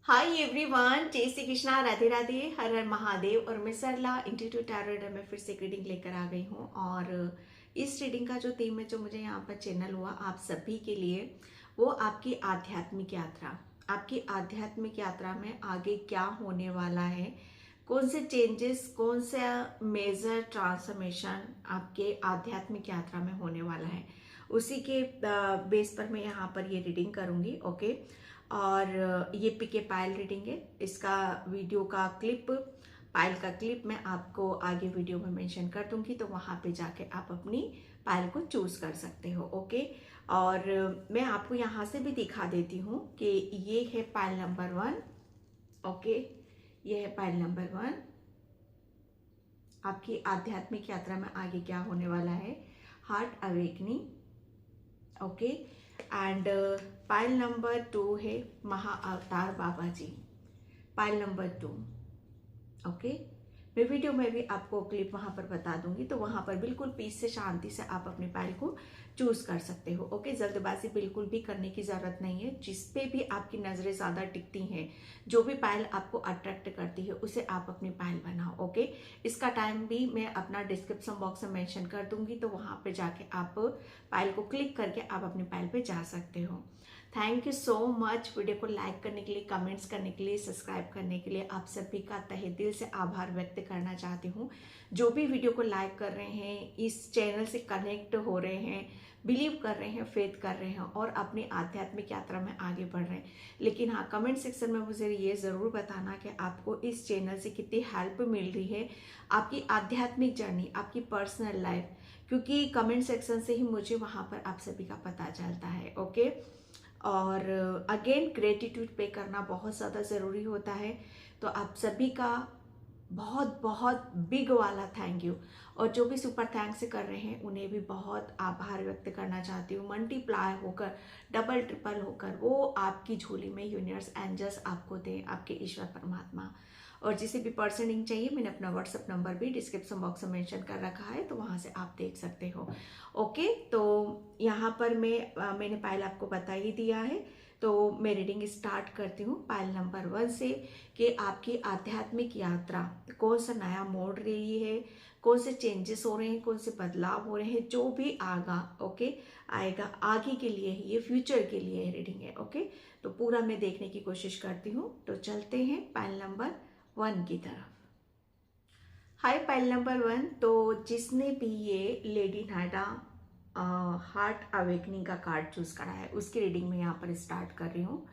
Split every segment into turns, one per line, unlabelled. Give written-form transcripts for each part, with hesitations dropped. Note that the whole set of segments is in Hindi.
हाय एवरीवन, जय श्री कृष्णा, राधे राधे, हर हर महादेव। और मैं सरला इंट्यूटिव टैरो रीडर में फिर से एक रीडिंग लेकर आ गई हूँ। और इस रीडिंग का जो थीम है, जो मुझे यहाँ पर चैनल हुआ आप सभी के लिए, वो आपकी आध्यात्मिक यात्रा। आपकी आध्यात्मिक यात्रा में आगे क्या होने वाला है, कौन से चेंजेस, कौन सा मेजर ट्रांसफॉर्मेशन आपके आध्यात्मिक यात्रा में होने वाला है, उसी के बेस पर मैं यहाँ पर ये रीडिंग करूँगी। ओके। और ये पीके पायल रीडिंग है। इसका वीडियो का क्लिप, पायल का क्लिप मैं आपको आगे वीडियो में मेंशन कर दूंगी, तो वहाँ पे जाके आप अपनी पायल को चूज कर सकते हो। ओके। और मैं आपको यहाँ से भी दिखा देती हूँ कि ये है पायल नंबर 1। ओके, ये है पायल नंबर 1। आपकी आध्यात्मिक यात्रा में आगे क्या होने वाला है, heart awakening. Okay. And pile number 2 है महाअवतार बाबा जी, पायल नंबर 2। ओके। मैं वीडियो में भी आपको क्लिप वहां पर बता दूंगी, तो वहां पर बिल्कुल पीस से, शांति से आप अपने पायल को चूज कर सकते हो। ओके। जल्दबाजी बिल्कुल भी करने की जरूरत नहीं है। जिस पे भी आपकी नजरें ज्यादा टिकती हैं, जो भी पायल आपको अट्रैक्ट करती है, उसे आप अपनी पायल बनाओ। ओके। इसका टाइम भी मैं अपना डिस्क्रिप्शन बॉक्स में मेंशन कर दूंगी, तो वहां पे जाके आप पायल को क्लिक करके आप अपनी पायल पे जा सकते हो। Thank you so much video को लाइक करने के लिए, कमेंट्स करने के लिए, सब्सक्राइब करने के लिए। आप सभी का तहे दिल से आभार व्यक्त करना चाहती हूँ। जो भी वीडियो को लाइक कर रहे हैं, इस चैनल से कनेक्ट हो रहे हैं, बिलीव कर रहे हैं, फेथ कर रहे हैं और अपनी आध्यात्मिक यात्रा में आगे बढ़ रहे हैं। लेकिन हाँ, कमेंट सेक्शन में मुझे ये ज़रूर बताना कि आपको इस चैनल से कितनी हेल्प मिल रही है, आपकी आध्यात्मिक जर्नी, आपकी पर्सनल लाइफ, क्योंकि कमेंट सेक्शन से ही मुझे वहाँ पर आप सभी का पता चलता है। ओके। और अगेन ग्रेटिट्यूड पे करना बहुत ज़्यादा ज़रूरी होता है। तो आप सभी का बहुत बहुत बिग वाला थैंक यू। और जो भी सुपर थैंक्स कर रहे हैं, उन्हें भी बहुत आभार व्यक्त करना चाहती हूँ। मल्टीप्लाई होकर, डबल ट्रिपल होकर वो आपकी झोली में यूनिवर्स एंजल्स आपको दें, आपके ईश्वर परमात्मा। और जिसे भी पर्सनिंग चाहिए, मैंने अपना व्हाट्सएप नंबर भी डिस्क्रिप्शन बॉक्स में मेंशन कर रखा है, तो वहाँ से आप देख सकते हो। ओके। तो यहाँ पर मैंने पायल आपको बता ही दिया है, तो मैं रीडिंग स्टार्ट करती हूँ पायल नंबर 1 से, कि आपकी आध्यात्मिक यात्रा कौन सा नया मोड़ रही है, कौन से चेंजेस हो रहे हैं, कौन से बदलाव हो रहे हैं, जो भी ओके आएगा आगे के लिए ही, ये फ्यूचर के लिए रीडिंग है। ओके। तो पूरा मैं देखने की कोशिश करती हूँ। तो चलते हैं पायल नंबर 1 की तरफ। हाय पायल नंबर 1। तो जिसने भी ये लेडी नाइडा हार्ट अवेकनिंग का कार्ड चूज करा है, उसकी रीडिंग में यहाँ पर स्टार्ट कर रही हूँ।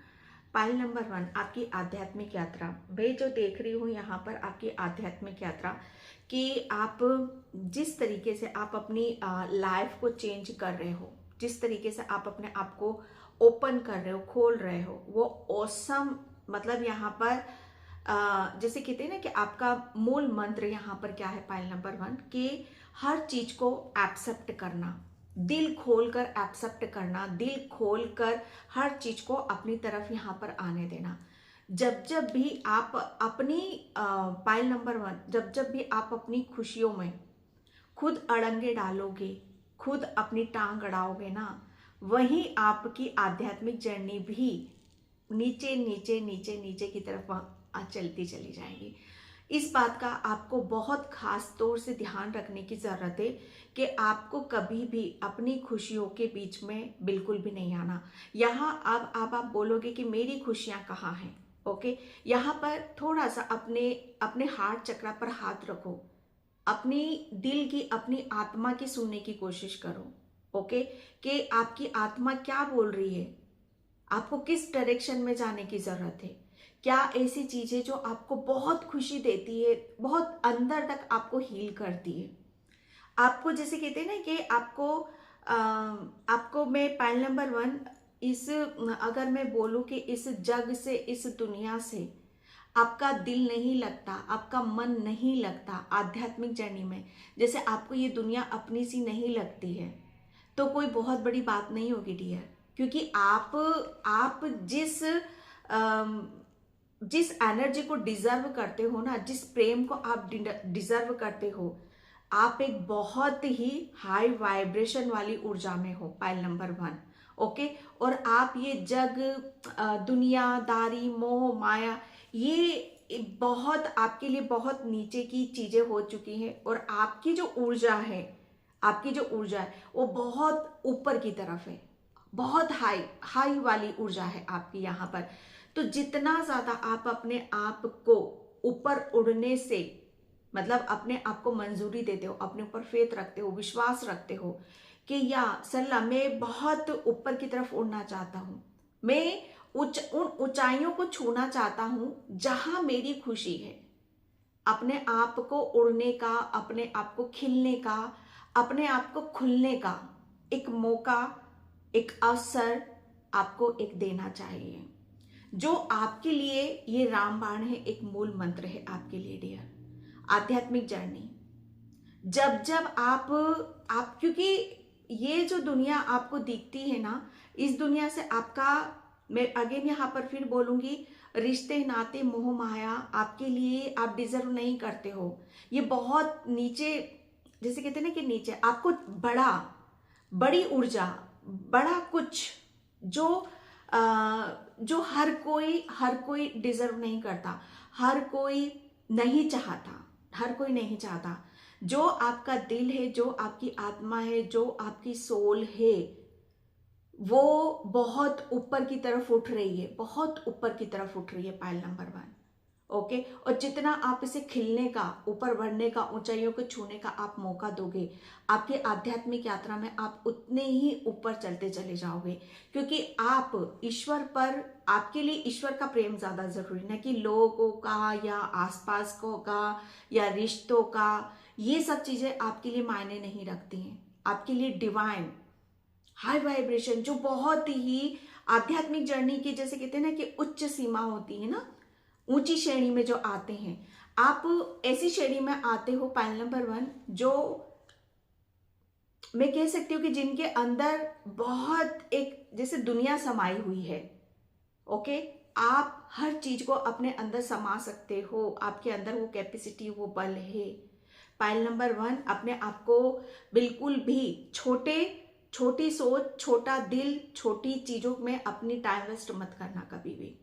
पायल नंबर 1, आपकी आध्यात्मिक यात्रा। मैं जो देख रही हूँ यहाँ पर आपकी आध्यात्मिक यात्रा, कि आप जिस तरीके से आप अपनी लाइफ को चेंज कर रहे हो, जिस तरीके से आप अपने आप को ओपन कर रहे हो, खोल रहे हो, वो ऑसम। मतलब यहाँ पर जैसे कहते हैं ना कि आपका मूल मंत्र यहाँ पर क्या है पायल नंबर 1, कि हर चीज को एक्सेप्ट करना, दिल खोलकर एक्सेप्ट करना, दिल खोलकर हर चीज को अपनी तरफ यहाँ पर आने देना। जब जब भी आप अपनी पायल नंबर 1, जब जब भी आप अपनी खुशियों में खुद अड़ंगे डालोगे, खुद अपनी टांग अड़ाओगे ना, वहीं आपकी आध्यात्मिक जर्नी भी नीचे नीचे नीचे नीचे की तरफ चलती चली जाएगी। इस बात का आपको बहुत खास तौर से ध्यान रखने की जरूरत है कि आपको कभी भी अपनी खुशियों के बीच में बिल्कुल भी नहीं आना। यहाँ अब आप बोलोगे कि मेरी खुशियां कहाँ हैं। ओके। यहाँ पर थोड़ा सा अपने अपने हार्ट चक्र पर हाथ रखो, अपनी दिल की, अपनी आत्मा की सुनने की कोशिश करो। ओके। कि आपकी आत्मा क्या बोल रही है, आपको किस डायरेक्शन में जाने की जरूरत है, क्या ऐसी चीज है जो आपको बहुत खुशी देती है, बहुत अंदर तक आपको हील करती है। आपको जैसे कहते हैं ना कि आपको मैं पायल नंबर 1, इस अगर मैं बोलूं कि इस जग से, इस दुनिया से आपका दिल नहीं लगता, आपका मन नहीं लगता आध्यात्मिक जर्नी में, जैसे आपको ये दुनिया अपनी सी नहीं लगती है, तो कोई बहुत बड़ी बात नहीं होगी डियर। क्योंकि आप जिस एनर्जी को डिजर्व करते हो ना, जिस प्रेम को आप डिजर्व करते हो, आप एक बहुत ही हाई वाइब्रेशन वाली ऊर्जा में हो पायल नंबर 1। ओके। और आप ये जग, दुनियादारी, मोह माया, ये बहुत आपके लिए बहुत नीचे की चीजें हो चुकी हैं, और आपकी जो ऊर्जा है, आपकी जो ऊर्जा है वो बहुत ऊपर की तरफ है, बहुत हाई हाई वाली ऊर्जा है आपकी यहाँ पर। तो जितना ज्यादा आप अपने आप को ऊपर उड़ने से, मतलब अपने आप को मंजूरी देते हो, अपने ऊपर फेथ रखते हो, विश्वास रखते हो कि या सल्ला मैं बहुत ऊपर की तरफ उड़ना चाहता हूँ, मैं उन ऊंचाइयों को छूना चाहता हूँ जहां मेरी खुशी है, अपने आप को उड़ने का, अपने आप को खिलने का, अपने आप को खुलने का एक मौका, एक अवसर आपको एक देना चाहिए। जो आपके लिए ये रामबाण है, एक मूल मंत्र है आपके लिए डियर। आध्यात्मिक जर्नी, जब जब आप क्योंकि ये जो दुनिया आपको दिखती है ना, इस दुनिया से आपका, मैं अगेन यहाँ पर फिर बोलूंगी, रिश्ते नाते मोह माया आपके लिए आप डिजर्व नहीं करते हो। ये बहुत नीचे, जैसे कहते हैं ना कि नीचे आपको बड़ी ऊर्जा, बड़ा कुछ जो जो हर कोई डिजर्व नहीं करता, हर कोई नहीं चाहता, हर कोई नहीं चाहता। जो आपका दिल है, जो आपकी आत्मा है, जो आपकी सोल है, वो बहुत ऊपर की तरफ उठ रही है, बहुत ऊपर की तरफ उठ रही है, पायल नंबर 1। ओके। और जितना आप इसे खिलने का, ऊपर बढ़ने का, ऊंचाइयों को छूने का आप मौका दोगे, आपकी आध्यात्मिक यात्रा में आप उतने ही ऊपर चलते चले जाओगे। क्योंकि आप ईश्वर पर, आपके लिए ईश्वर का प्रेम ज्यादा जरूरी, ना कि लोगों का या आसपास को का या रिश्तों का। ये सब चीजें आपके लिए मायने नहीं रखती हैं। आपके लिए डिवाइन हाई वाइब्रेशन, जो बहुत ही आध्यात्मिक जर्नी की, जैसे कहते हैं ना कि उच्च सीमा होती है ना, ऊंची श्रेणी में जो आते हैं, आप ऐसी श्रेणी में आते हो पायल नंबर 1, जो मैं कह सकती हूँ कि जिनके अंदर बहुत एक जैसे दुनिया समाई हुई है। ओके। आप हर चीज को अपने अंदर समा सकते हो, आपके अंदर वो कैपेसिटी, वो बल है। पायल नंबर 1, अपने आप को बिल्कुल भी छोटी सोच, छोटा दिल, छोटी चीजों में अपनी टाइम वेस्ट मत करना कभी भी।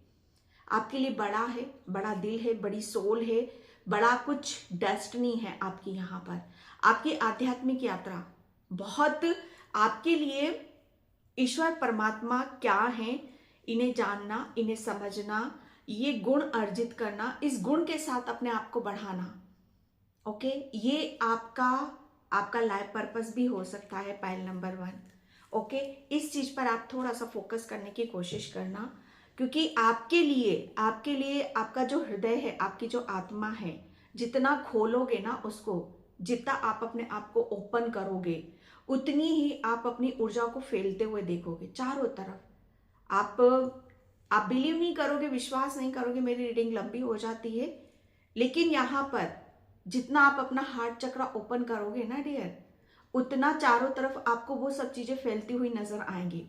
आपके लिए बड़ा है, बड़ा दिल है, बड़ी सोल है, बड़ा कुछ डेस्टिनी है आपकी यहाँ पर। आपकी आध्यात्मिक यात्रा बहुत, आपके लिए ईश्वर परमात्मा क्या है, इन्हें जानना, इन्हें समझना, ये गुण अर्जित करना, इस गुण के साथ अपने आप को बढ़ाना। ओके। ये आपका लाइफ पर्पस भी हो सकता है पायल नंबर 1। ओके। इस चीज पर आप थोड़ा सा फोकस करने की कोशिश करना, क्योंकि आपके लिए आपका जो हृदय है, आपकी जो आत्मा है, जितना खोलोगे ना उसको, जितना आप अपने आप को ओपन करोगे, उतनी ही आप अपनी ऊर्जा को फैलते हुए देखोगे चारों तरफ। आप बिलीव नहीं करोगे, विश्वास नहीं करोगे, मेरी रीडिंग लंबी हो जाती है, लेकिन यहाँ पर जितना आप अपना हार्ट चक्र ओपन करोगे ना डियर, उतना चारों तरफ आपको वो सब चीजें फैलती हुई नजर आएंगी।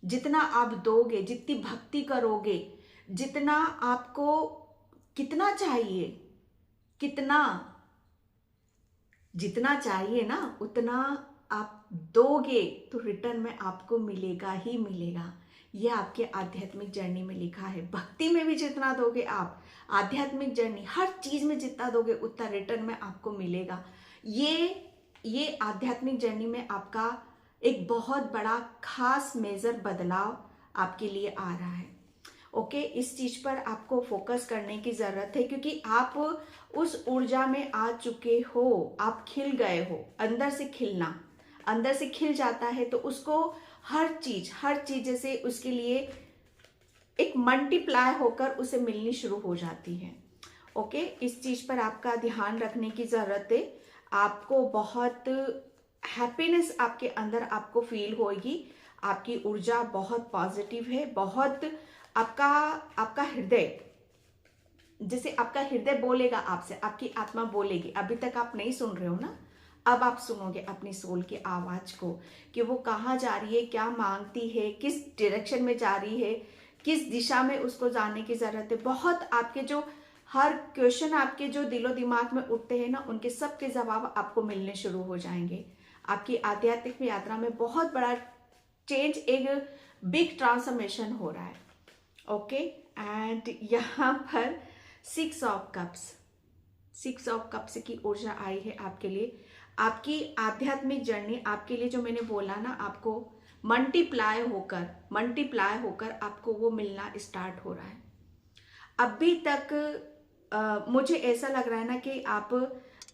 जितना आप दोगे, जितनी भक्ति करोगे, जितना आपको, कितना चाहिए, जितना चाहिए ना, उतना आप दोगे तो रिटर्न में आपको मिलेगा ही मिलेगा। ये आपके आध्यात्मिक जर्नी में लिखा है। भक्ति में भी जितना दोगे आप, आध्यात्मिक जर्नी हर चीज में जितना दोगे, उतना रिटर्न में आपको मिलेगा। ये आध्यात्मिक जर्नी में आपका एक बहुत बड़ा खास मेजर बदलाव आपके लिए आ रहा है। ओके। इस चीज पर आपको फोकस करने की जरूरत है, क्योंकि आप उस ऊर्जा में आ चुके हो, आप खिल गए हो। अंदर से खिलना, अंदर से खिल जाता है तो उसको हर चीज जैसे उसके लिए एक मल्टीप्लाई होकर उसे मिलनी शुरू हो जाती है। ओके। इस चीज पर आपका ध्यान रखने की जरूरत है। आपको बहुत हैप्पीनेस आपके अंदर आपको फील होगी। आपकी ऊर्जा बहुत पॉजिटिव है, बहुत आपका हृदय, जैसे आपका हृदय बोलेगा आपसे, आपकी आत्मा बोलेगी। अभी तक आप नहीं सुन रहे हो ना, अब आप सुनोगे अपनी सोल की आवाज को, कि वो कहाँ जा रही है, क्या मांगती है, किस डायरेक्शन में जा रही है, किस दिशा में उसको जाने की जरूरत है। बहुत आपके जो हर क्वेश्चन आपके जो दिलो दिमाग में उठते हैं ना, उनके सब के जवाब आपको मिलने शुरू हो जाएंगे। आपकी आध्यात्मिक यात्रा में बहुत बड़ा चेंज, एक बिग ट्रांसफॉर्मेशन हो रहा है। ओके, एंड यहाँ पर 6 ऑफ कप्स की ऊर्जा आई है आपके लिए। आपकी आध्यात्मिक जर्नी आपके लिए, जो मैंने बोला ना, आपको मल्टीप्लाई होकर आपको वो मिलना स्टार्ट हो रहा है। अभी तक मुझे ऐसा लग रहा है ना कि आप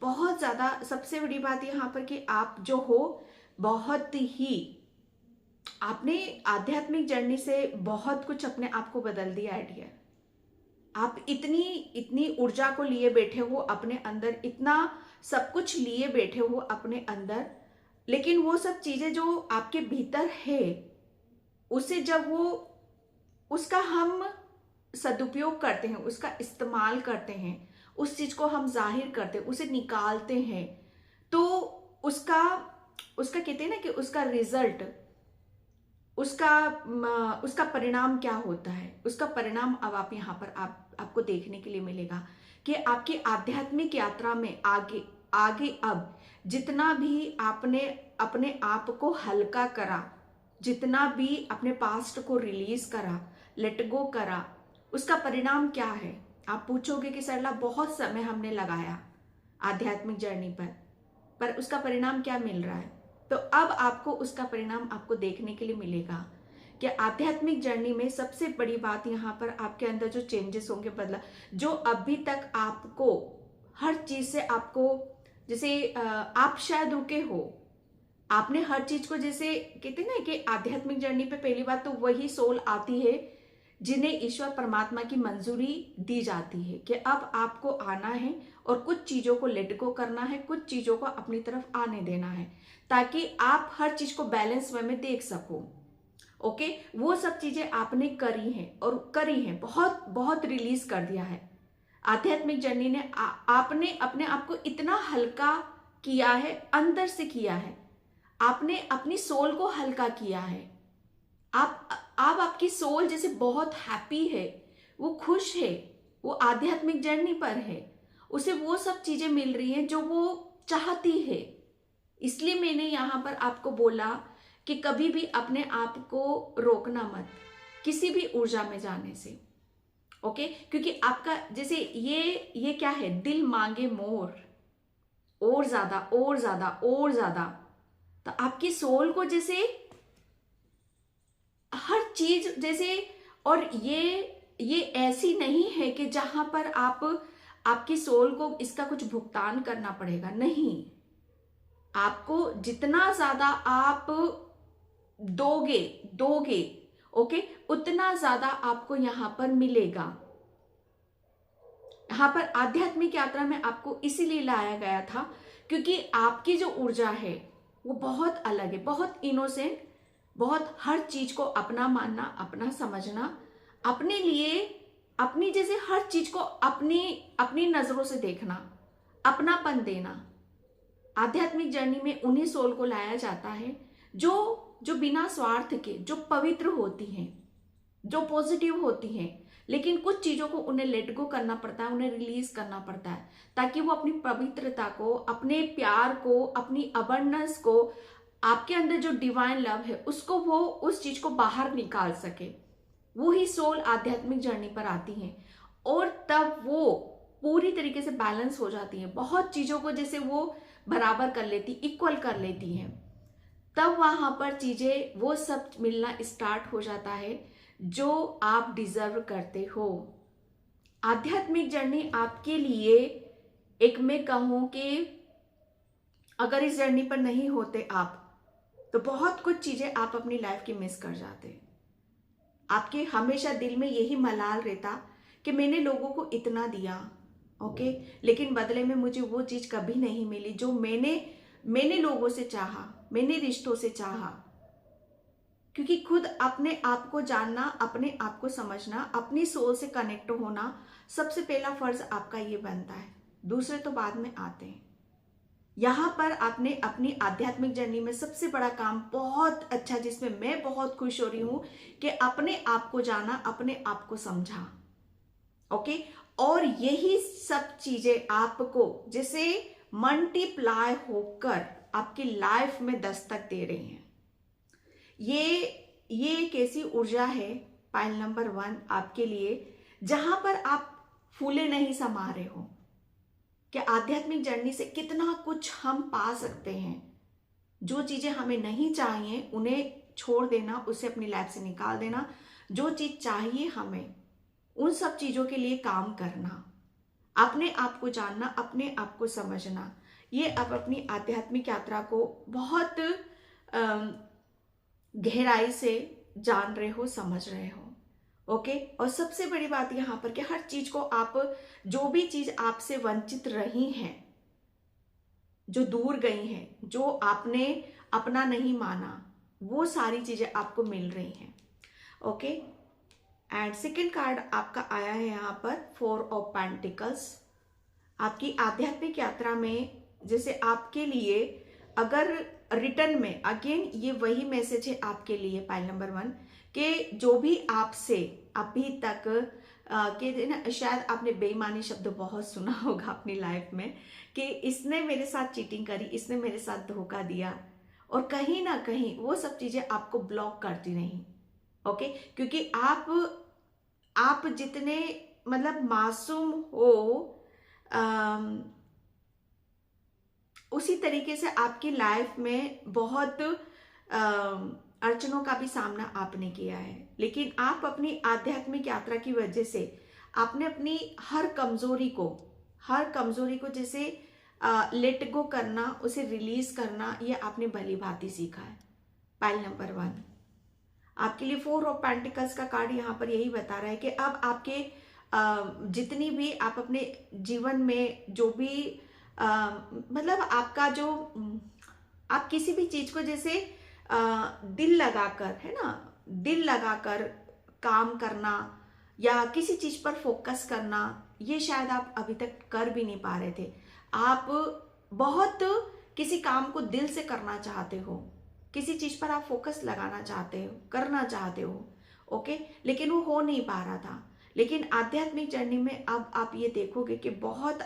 बहुत ज़्यादा, सबसे बड़ी बात यहाँ पर कि आप जो हो बहुत ही, आपने आध्यात्मिक जर्नी से बहुत कुछ अपने आप को बदल दिया है डियर। आप इतनी ऊर्जा को लिए बैठे हो अपने अंदर, इतना सब कुछ लिए बैठे हो अपने अंदर, लेकिन वो सब चीजें जो आपके भीतर है, उसे जब उसका हम सदुपयोग करते हैं, उसका इस्तेमाल करते हैं, उस चीज को हम जाहिर करते हैं, उसे निकालते हैं, तो उसका कहते हैं ना कि उसका रिजल्ट, उसका परिणाम क्या होता है। उसका परिणाम अब आप यहाँ पर आपको देखने के लिए मिलेगा कि आपकी आध्यात्मिक यात्रा में आगे अब जितना भी आपने अपने आप को हल्का करा, जितना भी अपने पास्ट को रिलीज करा, लेट गो करा, उसका परिणाम क्या है। आप पूछोगे कि सरला बहुत समय हमने लगाया आध्यात्मिक जर्नी पर उसका परिणाम क्या मिल रहा है। तो अब आपको उसका परिणाम आपको देखने के लिए मिलेगा कि आध्यात्मिक जर्नी में सबसे बड़ी बात यहाँ पर आपके अंदर जो चेंजेस होंगे, बदला, जो अभी तक आपको हर चीज से आपको, जैसे आप शायद रुके हो, आपने हर चीज को, जैसे कहते हैं ना कि आध्यात्मिक जर्नी पे पहली बात तो वही सोल आती है जिन्हें ईश्वर परमात्मा की मंजूरी दी जाती है कि अब आपको आना है और कुछ चीजों को लेट गो करना है, कुछ चीजों को अपनी तरफ आने देना है, ताकि आप हर चीज को बैलेंस वे में देख सको। ओके, वो सब चीजें आपने करी हैं, बहुत बहुत रिलीज कर दिया है। आध्यात्मिक जर्नी ने आपने अपने आप को इतना हल्का किया है, अंदर से किया है, आपने अपनी सोल को हल्का किया है। आप आपकी सोल जैसे बहुत हैप्पी है, वो खुश है, वो आध्यात्मिक जर्नी पर है, उसे वो सब चीजें मिल रही हैं जो वो चाहती है। इसलिए मैंने यहाँ पर आपको बोला कि कभी भी अपने आप को रोकना मत किसी भी ऊर्जा में जाने से। ओके, क्योंकि आपका जैसे ये क्या है, दिल मांगे मोर, और ज्यादा और ज्यादा और ज्यादा। तो आपकी सोल को जैसे हर चीज जैसे, और ये ऐसी नहीं है कि जहां पर आपकी सोल को इसका कुछ भुगतान करना पड़ेगा, नहीं। आपको जितना ज्यादा आप दोगे ओके, उतना ज्यादा आपको यहां पर मिलेगा। यहां पर आध्यात्मिक यात्रा में आपको इसीलिए लाया गया था क्योंकि आपकी जो ऊर्जा है वो बहुत अलग है, बहुत इनोसेंट, बहुत हर चीज को अपना मानना, अपना समझना, अपने लिए अपनी जैसे हर चीज को अपनी नजरों से देखना, अपनापन देना। आध्यात्मिक जर्नी में उन्हीं सोल को लाया जाता है जो बिना स्वार्थ के, जो पवित्र होती हैं, जो पॉजिटिव होती हैं, लेकिन कुछ चीजों को उन्हें लेट गो करना पड़ता है, उन्हें रिलीज करना पड़ता है, ताकि वो अपनी पवित्रता को, अपने प्यार को, अपनी अबंडेंस को, आपके अंदर जो डिवाइन लव है उसको, वो उस चीज को बाहर निकाल सके। वो ही सोल आध्यात्मिक जर्नी पर आती हैं और तब वो पूरी तरीके से बैलेंस हो जाती है, बहुत चीजों को जैसे वो बराबर कर लेती, इक्वल कर लेती हैं। तब वहां पर चीजें वो सब मिलना स्टार्ट हो जाता है जो आप डिजर्व करते हो। आध्यात्मिक जर्नी आपके लिए, एक मैं कहूं कि अगर इस जर्नी पर नहीं होते आप, तो बहुत कुछ चीजें आप अपनी लाइफ की मिस कर जाते। आपके हमेशा दिल में यही मलाल रहता कि मैंने लोगों को इतना दिया, ओके, लेकिन बदले में मुझे वो चीज कभी नहीं मिली जो मैंने लोगों से चाहा, मैंने रिश्तों से चाहा। क्योंकि खुद अपने आप को जानना, अपने आप को समझना, अपनी सोल से कनेक्ट होना सबसे पहला फर्ज आपका ये बनता है, दूसरे तो बाद में आते हैं। यहां पर आपने अपनी आध्यात्मिक जर्नी में सबसे बड़ा काम बहुत अच्छा, जिसमें मैं बहुत खुश हो रही हूं कि अपने आप को जाना, अपने आप को समझा। ओके, और यही सब चीजें आपको जैसे मल्टीप्लाई होकर आपकी लाइफ में दस्तक दे रही हैं। ये एक ऐसी ऊर्जा है पायल नंबर 1 आपके लिए, जहां पर आप फूले नहीं समा रहे हो कि आध्यात्मिक जर्नी से कितना कुछ हम पा सकते हैं। जो चीजें हमें नहीं चाहिए उन्हें छोड़ देना, उसे अपनी लाइफ से निकाल देना। जो चीज चाहिए हमें, उन सब चीजों के लिए काम करना, अपने आप को जानना, अपने आप को समझना। ये आप अपनी आध्यात्मिक यात्रा को बहुत गहराई से जान रहे हो, समझ रहे हो। ओके। और सबसे बड़ी बात यहाँ पर कि हर चीज को आप, जो भी चीज आपसे वंचित रही हैं, जो दूर गई हैं, जो आपने अपना नहीं माना, वो सारी चीजें आपको मिल रही हैं। ओके। एंड सेकेंड कार्ड आपका आया है यहाँ पर 4 ऑफ पेंटिकल्स। आपकी आध्यात्मिक यात्रा में जैसे आपके लिए, अगर रिटर्न में अगेन ये वही मैसेज है आपके लिए पाइल नंबर 1 कि जो भी आपसे अभी तक के ना, शायद आपने बेईमानी शब्द बहुत सुना होगा अपनी लाइफ में कि इसने मेरे साथ चीटिंग करी, इसने मेरे साथ धोखा दिया, और कहीं ना कहीं वो सब चीजें आपको ब्लॉक करती रही। ओके। क्योंकि आप जितने मतलब मासूम हो, उसी तरीके से आपकी लाइफ में बहुत अड़चनों का भी सामना आपने किया है। लेकिन आप अपनी आध्यात्मिक यात्रा की वजह से आपने अपनी हर कमजोरी को जैसे लेट गो करना, उसे रिलीज करना, ये आपने भली भांति सीखा है। पाइल नंबर 1 आपके लिए 4 ऑफ पेंटिकल्स का कार्ड यहाँ पर यही बता रहा है कि अब आपके जितनी भी आप अपने जीवन में जो भी मतलब आपका जो आप किसी भी चीज को जैसे दिल लगाकर, है ना, दिल लगाकर काम करना या किसी चीज पर फोकस करना, ये शायद आप अभी तक कर भी नहीं पा रहे थे। आप बहुत किसी काम को दिल से करना चाहते हो, किसी चीज पर आप फोकस लगाना चाहते हो, करना चाहते हो। ओके। लेकिन वो हो नहीं पा रहा था। लेकिन आध्यात्मिक जर्नी में अब आप ये देखोगे कि बहुत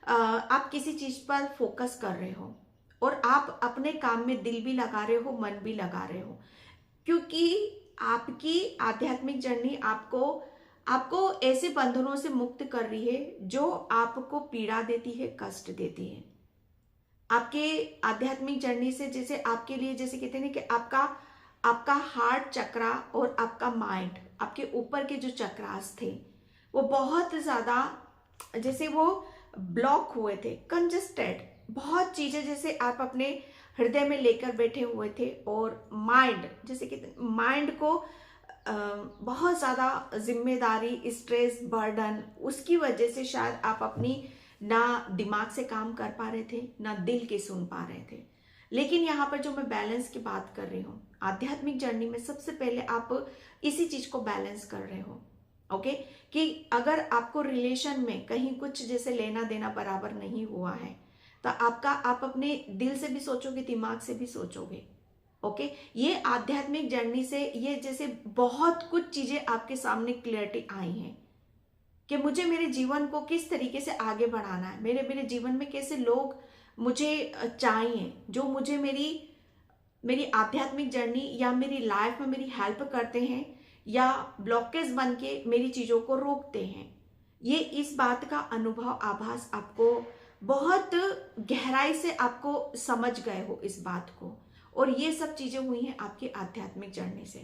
आप किसी चीज पर फोकस कर रहे हो और आप अपने काम में दिल भी लगा रहे हो, मन भी लगा रहे हो, क्योंकि आपकी आध्यात्मिक जर्नी आपको ऐसे बंधनों से मुक्त कर रही है जो आपको पीड़ा देती है, कष्ट देती है। आपके आध्यात्मिक जर्नी से जैसे आपके लिए, जैसे कहते हैं ना कि आपका हार्ट चक्रा और आपका माइंड, आपके ऊपर के जो चक्रास थे वो बहुत ज्यादा जैसे वो ब्लॉक हुए थे, कंजस्टेड, बहुत चीजें जैसे आप अपने हृदय में लेकर बैठे हुए थे। और माइंड, जैसे कि माइंड को बहुत ज्यादा जिम्मेदारी, स्ट्रेस, बर्डन, उसकी वजह से शायद आप अपनी ना दिमाग से काम कर पा रहे थे, ना दिल के सुन पा रहे थे। लेकिन यहाँ पर जो मैं बैलेंस की बात कर रही हूँ, आध्यात्मिक जर्नी में सबसे पहले आप इसी चीज को बैलेंस कर रहे हो। ओके। कि अगर आपको रिलेशन में कहीं कुछ जैसे लेना देना बराबर नहीं हुआ है तो आप अपने दिल से भी सोचोगे, दिमाग से भी सोचोगे। ओके। ये आध्यात्मिक जर्नी से ये जैसे बहुत कुछ चीजें आपके सामने क्लियरिटी आई हैं कि मुझे मेरे जीवन को किस तरीके से आगे बढ़ाना है, मेरे जीवन में कैसे लोग मुझे चाहिए, जो मुझे मेरी आध्यात्मिक जर्नी या मेरी लाइफ में मेरी हेल्प करते हैं या ब्लॉकेज बन के मेरी चीजों को रोकते हैं। ये इस बात का अनुभव, आभास आपको बहुत गहराई से आपको समझ गए हो इस बात को, और ये सब चीजें हुई हैं आपकी आध्यात्मिक जर्नी से।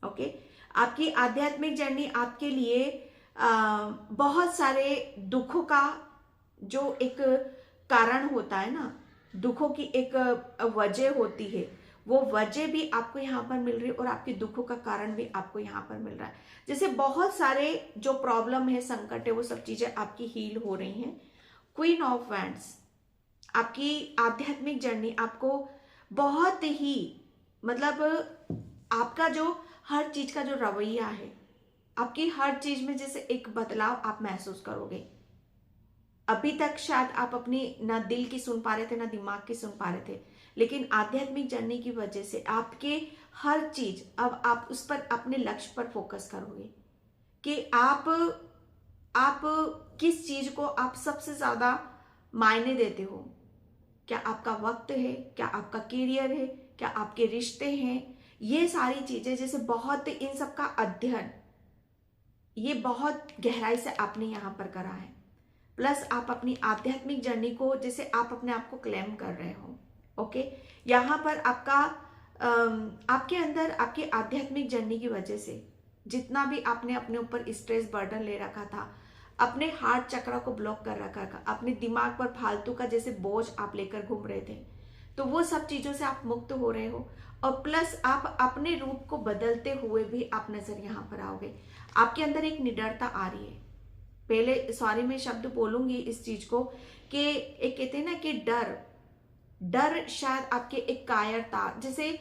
ओके। आपकी आध्यात्मिक जर्नी आपके लिए बहुत सारे दुखों का जो एक कारण होता है ना, दुखों की एक वजह होती है, वो वजह भी आपको यहाँ पर मिल रही है और आपके दुखों का कारण भी आपको यहाँ पर मिल रहा है। जैसे बहुत सारे जो प्रॉब्लम है, संकट है, वो सब चीजें आपकी हील हो रही हैं। क्वीन ऑफ वैंड्स, आपकी आध्यात्मिक जर्नी आपको बहुत ही मतलब आपका जो हर चीज का जो रवैया है, आपकी हर चीज में जैसे एक बदलाव आप महसूस करोगे। अभी तक शायद आप अपनी ना दिल की सुन पा रहे थे, ना दिमाग की सुन पा रहे थे, लेकिन आध्यात्मिक जर्नी की वजह से आपके हर चीज, अब आप उस पर, अपने लक्ष्य पर फोकस करोगे कि आप किस चीज को आप सबसे ज्यादा मायने देते हो। क्या आपका वक्त है, क्या आपका करियर है, क्या आपके रिश्ते हैं, ये सारी चीजें जैसे बहुत इन सब का अध्ययन ये बहुत गहराई से आपने यहाँ पर करा है। प्लस आप अपनी आध्यात्मिक जर्नी को जैसे आप अपने आप को क्लेम कर रहे हो। ओके, यहाँ पर आपका आपके अंदर आपकी आध्यात्मिक जर्नी की वजह से जितना भी आपने अपने ऊपर स्ट्रेस बर्डन ले रखा था, अपने हार्ट चक्र को ब्लॉक कर रखा था, अपने दिमाग पर फालतू का जैसे बोझ आप लेकर घूम रहे थे, तो वो सब चीजों से आप मुक्त हो रहे हो। और प्लस आप अपने रूप को बदलते हुए भी आप नजर यहाँ पर आओगे। आपके अंदर एक निडरता आ रही है। पहले सॉरी मैं शब्द बोलूंगी इस चीज को कि एक कहते हैं ना कि डर शायद आपके एक कायरता जैसे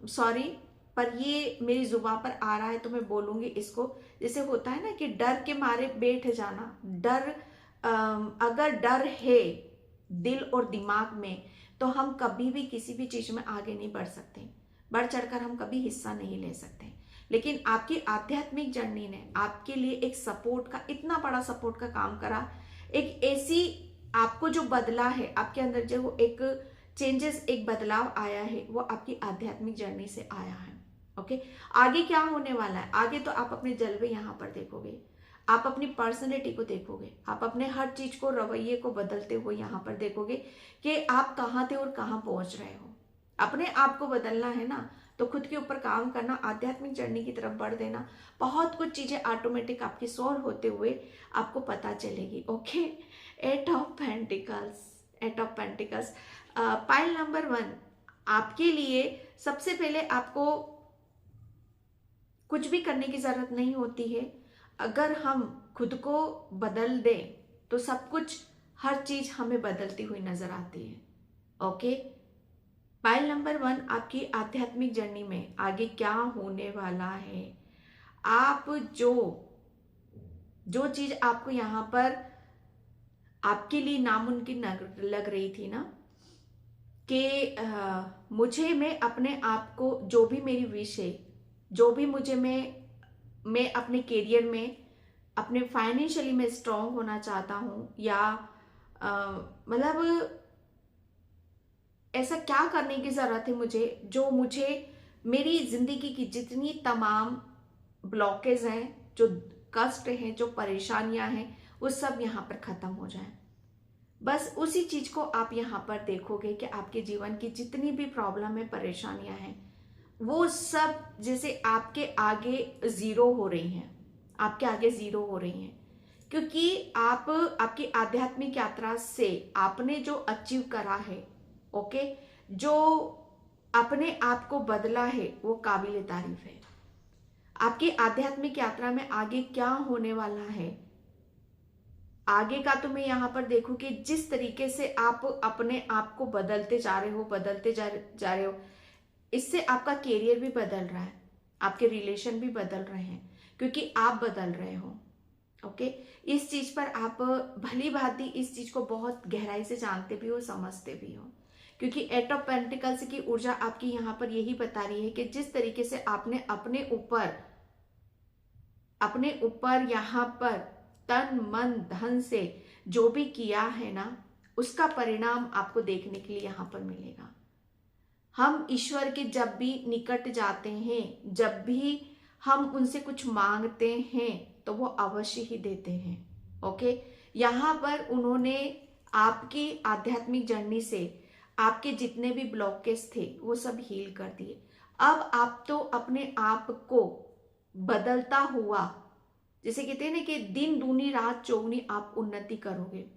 सॉरी पर ये मेरी जुबान पर आ रहा है तो मैं बोलूंगी इसको। जैसे होता है ना कि डर के मारे बैठ जाना, अगर डर है दिल और दिमाग में तो हम कभी भी किसी भी चीज में आगे नहीं बढ़ सकते, बढ़ चढ़कर हम कभी हिस्सा नहीं ले सकते। लेकिन आपकी आध्यात्मिक जर्नी ने आपके लिए एक सपोर्ट का, इतना बड़ा सपोर्ट का काम करा। एक ऐसी आपको जो बदला है आपके अंदर, जो एक चेंजेस, एक बदलाव आया है, वो आपकी आध्यात्मिक जर्नी से आया है। ओके, आगे क्या होने वाला है? आगे तो आप अपने जलवे यहाँ पर देखोगे, आप अपनी पर्सनैलिटी को देखोगे, आप अपने हर चीज को, रवैये को बदलते हुए यहाँ पर देखोगे कि आप कहाँ थे और कहाँ पहुंच रहे हो। अपने आप को बदलना है ना, तो खुद के ऊपर काम करना, आध्यात्मिक जर्नी की तरफ बढ़ देना, बहुत कुछ चीजें ऑटोमेटिक आपकी सॉल्व होते हुए आपको पता चलेगी। Okay, eight of pentacles, pile number 1 आपके लिए सबसे पहले आपको कुछ भी करने की जरूरत नहीं होती है। अगर हम खुद को बदल दें तो सब कुछ, हर चीज हमें बदलती हुई नजर आती है। ओके, पाइल नंबर 1 आपकी आध्यात्मिक जर्नी में आगे क्या होने वाला है। आप जो चीज आपको यहाँ पर आपके लिए नामुमकिन लग रही थी ना, कि मुझे, मैं अपने आप को, जो भी मेरी विश है, जो भी मुझे, मैं अपने करियर में, अपने फाइनेंशियली मैं स्ट्रांग होना चाहता हूँ, या मतलब ऐसा क्या करने की जरूरत है मुझे, जो मुझे मेरी जिंदगी की जितनी तमाम ब्लॉकेज हैं, जो कष्ट हैं, जो परेशानियां हैं, वो सब यहाँ पर खत्म हो जाए। बस उसी चीज को आप यहाँ पर देखोगे कि आपके जीवन की जितनी भी प्रॉब्लम है, परेशानियां हैं, वो सब जैसे आपके आगे जीरो हो रही हैं, आपके आगे जीरो हो रही हैं। क्योंकि आप आपकी आध्यात्मिक यात्रा से आपने जो अचीव करा है, ओके, जो अपने आप को बदला है, वो काबिल तारीफ है। आपकी आध्यात्मिक यात्रा में आगे क्या होने वाला है, आगे का तो मैं यहाँ पर देखूं कि जिस तरीके से आप अपने आप को बदलते जा रहे हो, बदलते जा रहे हो, इससे आपका कैरियर भी बदल रहा है, आपके रिलेशन भी बदल रहे हैं, क्योंकि आप बदल रहे हो। ओके, इस चीज पर आप भली भांति इस चीज को बहुत गहराई से जानते भी हो, समझते भी हो, क्योंकि एट ऑफ पेंटिकल्स की ऊर्जा आपकी यहाँ पर यही बता रही है कि जिस तरीके से आपने अपने ऊपर यहाँ पर तन मन धन से जो भी किया है ना, उसका परिणाम आपको देखने के लिए यहाँ पर मिलेगा। हम ईश्वर के जब भी निकट जाते हैं, जब भी हम उनसे कुछ मांगते हैं, तो वो अवश्य ही देते हैं। ओके, यहाँ पर उन्होंने आपकी आध्यात्मिक जर्नी से आपके जितने भी ब्लॉकेज थे वो सब हील कर दिए। अब आप तो अपने आप को बदलता हुआ, जैसे कहते हैं ना कि दिन दूनी रात चौगुनी आप उन्नति करोगे।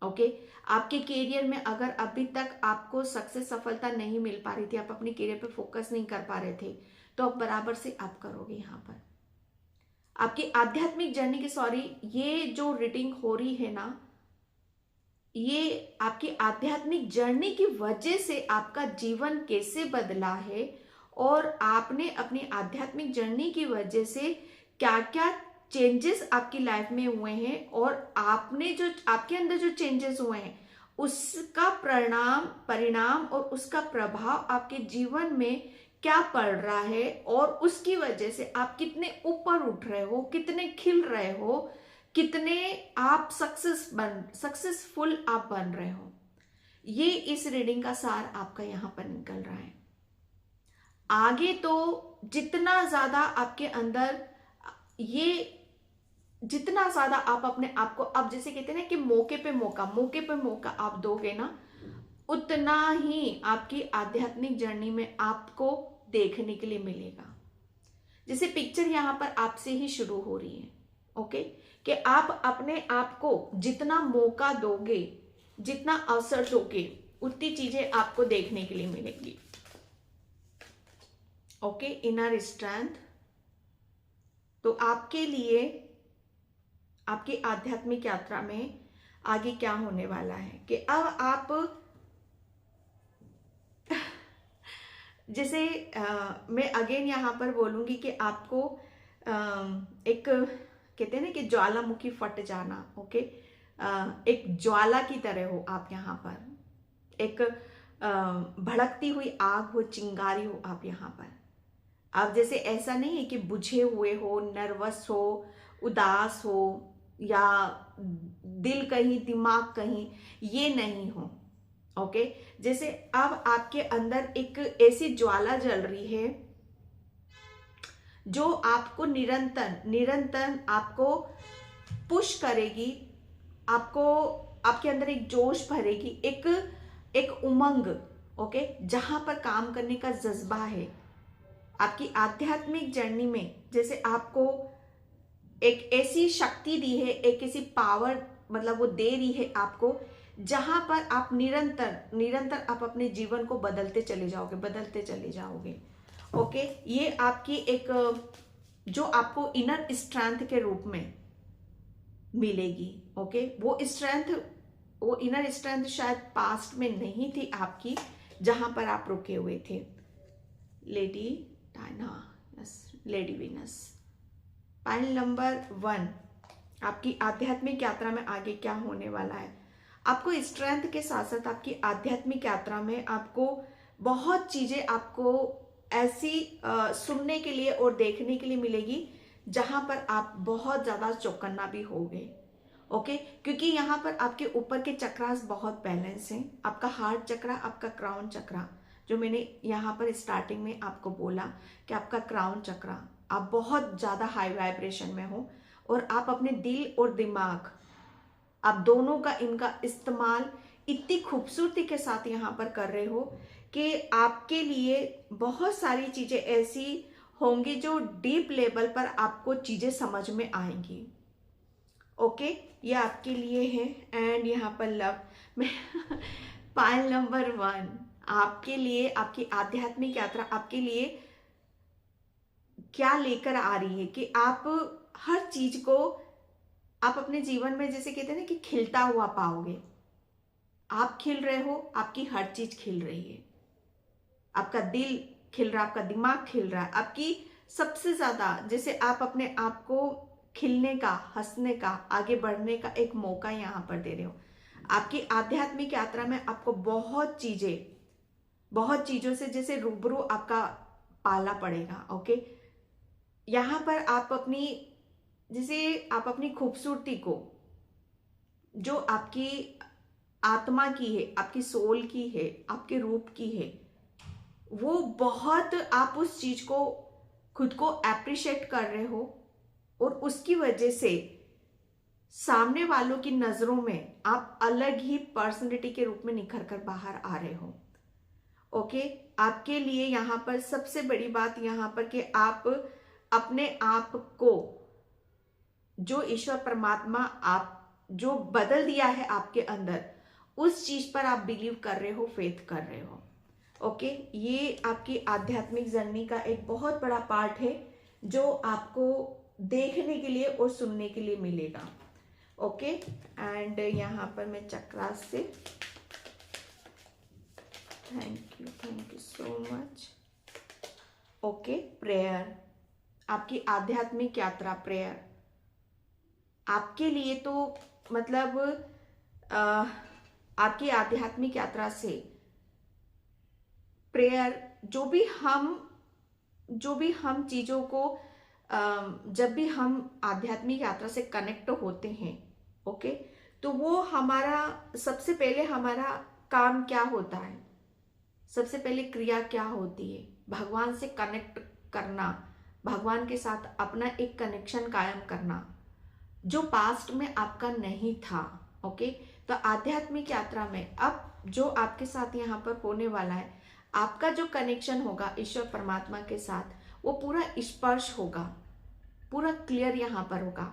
ओके, आपके करियर में अगर अभी तक आपको सक्सेस, सफलता नहीं मिल पा रही थी, आप अपने करियर पे फोकस नहीं कर पा रहे थे, तो अब बराबर से आप करोगे। यहाँ पर आपकी आध्यात्मिक जर्नी की, ये जो रीडिंग हो रही है ना, ये आपकी आध्यात्मिक जर्नी की वजह से आपका जीवन कैसे बदला है, और आपने अपनी आध्यात्मिक जर्नी की वजह से क्या क्या चेंजेस आपकी लाइफ में हुए हैं, और आपने जो आपके अंदर जो चेंजेस हुए हैं उसका परिणाम और उसका प्रभाव आपके जीवन में क्या पड़ रहा है, और उसकी वजह से आप कितने ऊपर उठ रहे हो, कितने खिल रहे हो, कितने आप सक्सेसफुल आप बन रहे हो। ये इस रीडिंग का सार आपका यहाँ पर निकल रहा है। आगे तो जितना ज्यादा आपके अंदर ये, जितना ज्यादा आप अपने आप को, अब जैसे कहते हैं ना कि मौके पे मौका आप दोगे ना, उतना ही आपकी आध्यात्मिक जर्नी में आपको देखने के लिए मिलेगा। जैसे पिक्चर यहां पर आपसे ही शुरू हो रही है, ओके, कि आप अपने आप को जितना मौका दोगे, जितना अवसर दोगे, उतनी चीजें आपको देखने के लिए मिलेंगी। Okay, inner strength. तो आपके लिए आपकी आध्यात्मिक यात्रा में आगे क्या होने वाला है कि अब आप जैसे मैं अगेन यहाँ पर बोलूंगी कि आपको एक कहते हैं ना कि ज्वालामुखी फट जाना, ओके, एक ज्वाला की तरह हो आप यहाँ पर, एक भड़कती हुई आग हो, चिंगारी हो आप यहाँ पर। आप जैसे ऐसा नहीं है कि बुझे हुए हो, नर्वस हो, उदास हो, या दिल कहीं दिमाग कहीं, ये नहीं हो, ओके। जैसे अब आपके अंदर एक ऐसी ज्वाला जल रही है जो आपको निरंतर आपको पुश करेगी, आपको, आपके अंदर एक जोश भरेगी, एक उमंग, ओके, जहां पर काम करने का जज्बा है। आपकी आध्यात्मिक जर्नी में जैसे आपको एक ऐसी शक्ति दी है, एक ऐसी पावर मतलब वो दे रही है आपको, जहां पर आप निरंतर आप अपने जीवन को बदलते चले जाओगे, ओके। ये आपकी एक जो आपको इनर स्ट्रेंथ के रूप में मिलेगी, ओके। वो इनर स्ट्रेंथ शायद पास्ट में नहीं थी आपकी, जहां पर आप रुके हुए थे। Lady Diana, lady Venus. Pile number 1, आपकी आध्यात्मिक यात्रा में आगे क्या होने वाला है। आपको स्ट्रेंथ के साथ साथ आपकी आध्यात्मिक यात्रा में आपको बहुत चीजें आपको ऐसी सुनने के लिए और देखने के लिए मिलेगी जहां पर आप बहुत ज्यादा चौकन्ना भी होगे, ओके। क्योंकि यहाँ पर आपके ऊपर के चक्रास बहुत बैलेंस हैं। आपका हार्ट चक्रा, आपका क्राउन चक्रा, जो मैंने यहाँ पर स्टार्टिंग में आपको बोला कि आपका क्राउन चक्रा, आप बहुत ज्यादा हाई वाइब्रेशन में हो और आप अपने दिल और दिमाग, आप दोनों का इनका इस्तेमाल इतनी खूबसूरती के साथ यहाँ पर कर रहे हो कि आपके लिए बहुत सारी चीजें ऐसी होंगी जो डीप लेवल पर आपको चीजें समझ में आएंगी, ओके। ये आपके लिए है। एंड यहाँ पर लव में पाइल नंबर 1 आपके लिए, आपकी आध्यात्मिक यात्रा आपके लिए क्या लेकर आ रही है कि आप हर चीज को आप अपने जीवन में जैसे कहते हैं ना कि खिलता हुआ पाओगे। आप खिल रहे हो, आपकी हर चीज खिल रही है, आपका दिल खिल रहा है, आपका दिमाग खिल रहा है, आपकी सबसे ज्यादा जैसे आप अपने आप को खिलने का, हंसने का, आगे बढ़ने का एक मौका यहाँ पर दे रहे हो। आपकी आध्यात्मिक यात्रा में आपको बहुत चीजों से जैसे रूबरू आपका पाला पड़ेगा, ओके। यहाँ पर आप अपनी खूबसूरती को, जो आपकी आत्मा की है, आपकी सोल की है, आपके रूप की है, वो बहुत आप उस चीज को खुद को एप्रिशिएट कर रहे हो और उसकी वजह से सामने वालों की नजरों में आप अलग ही पर्सनैलिटी के रूप में निखर कर बाहर आ रहे हो, ओके। आपके लिए यहाँ पर सबसे बड़ी बात यहाँ पर कि आप अपने आप को, जो ईश्वर परमात्मा आप जो बदल दिया है आपके अंदर, उस चीज पर आप बिलीव कर रहे हो, फेथ कर रहे हो, ओके। ये आपकी आध्यात्मिक जर्नी का एक बहुत बड़ा पार्ट है जो आपको देखने के लिए और सुनने के लिए मिलेगा, ओके। एंड यहाँ पर मैं चक्रास से thank you so much, okay. Prayer, आपकी आध्यात्मिक यात्रा, प्रेयर आपके लिए तो मतलब आपकी आध्यात्मिक यात्रा से प्रेयर, जो भी हम चीजों को जब भी हम आध्यात्मिक यात्रा से कनेक्ट होते हैं, ओके, तो वो हमारा सबसे पहले हमारा काम क्या होता है, सबसे पहले क्रिया क्या होती है, भगवान से कनेक्ट करना, भगवान के साथ अपना एक कनेक्शन कायम करना जो पास्ट में आपका नहीं था। ओके, तो आध्यात्मिक यात्रा में अब जो आपके साथ यहाँ पर होने वाला है, आपका जो कनेक्शन होगा ईश्वर परमात्मा के साथ, वो पूरा स्पर्श होगा, पूरा क्लियर यहाँ पर होगा।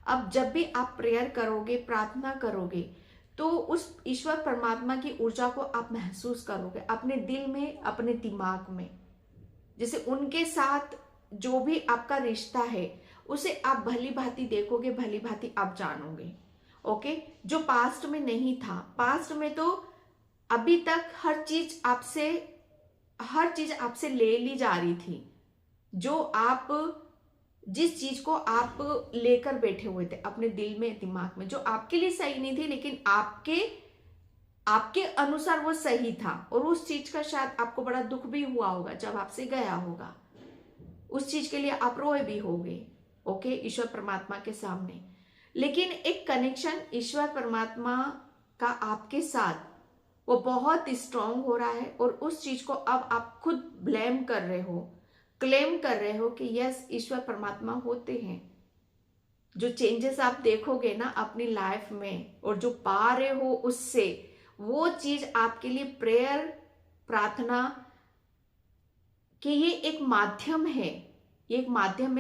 अब जब भी आप प्रेयर करोगे, प्रार्थना करोगे, तो उस ईश्वर परमात्मा की ऊर्जा को आप महसूस करोगे अपने दिल में, अपने दिमाग में। जैसे उनके साथ जो भी आपका रिश्ता है उसे आप भली भांति देखोगे, भली भांति आप जानोगे। ओके, जो पास्ट में नहीं था, पास्ट में तो अभी तक हर चीज आपसे ले ली जा रही थी। जो आप जिस चीज को आप लेकर बैठे हुए थे अपने दिल में, दिमाग में, जो आपके लिए सही नहीं थी लेकिन आपके अनुसार वो सही था, और उस चीज का शायद आपको बड़ा दुख भी हुआ होगा जब आपसे गया होगा, उस चीज के लिए आप रोए भी होगे। ओके, ईश्वर परमात्मा के सामने। लेकिन एक कनेक्शन ईश्वर परमात्मा का आपके साथ वो बहुत स्ट्रांग हो रहा है, और उस चीज को अब आप खुद ब्लेम कर रहे हो, क्लेम कर रहे हो कि यस, ईश्वर परमात्मा होते हैं। जो चेंजेस आप देखोगे ना अपनी लाइफ में और जो पा रहे हो उससे, वो चीज आपके लिए प्रेयर, प्रार्थना कि ये एक माध्यम है, ये एक माध्यम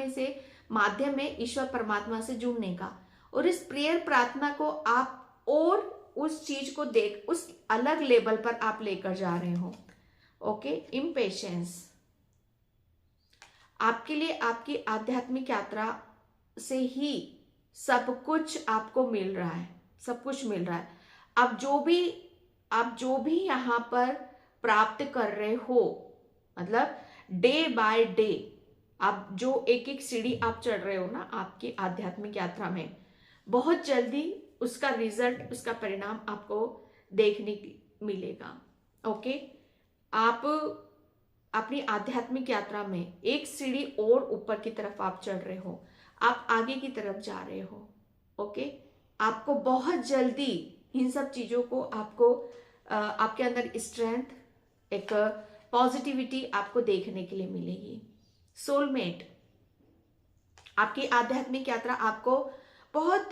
है ईश्वर परमात्मा से जुड़ने का। और इस प्रेयर प्रार्थना को आप और उस चीज को देख उस अलग लेवल पर आप लेकर जा रहे हो। ओके, इम्पेशेंस आपके लिए आपकी आध्यात्मिक यात्रा से ही सब कुछ आपको मिल रहा है, सब कुछ मिल रहा है। आप जो भी यहाँ पर प्राप्त कर रहे हो, मतलब डे बाय डे आप जो एक एक सीढ़ी आप चढ़ रहे हो ना आपकी आध्यात्मिक यात्रा में, बहुत जल्दी उसका रिजल्ट, उसका परिणाम आपको देखने मिलेगा। ओके, आप अपनी आध्यात्मिक यात्रा में एक सीढ़ी और ऊपर की तरफ आप चढ़ रहे हो, आप आगे की तरफ जा रहे हो। ओके, आपको बहुत जल्दी इन सब चीजों को आपके अंदर स्ट्रेंथ, एक पॉजिटिविटी आपको देखने के लिए मिलेगी। सोलमेट, आपकी आध्यात्मिक यात्रा आपको बहुत,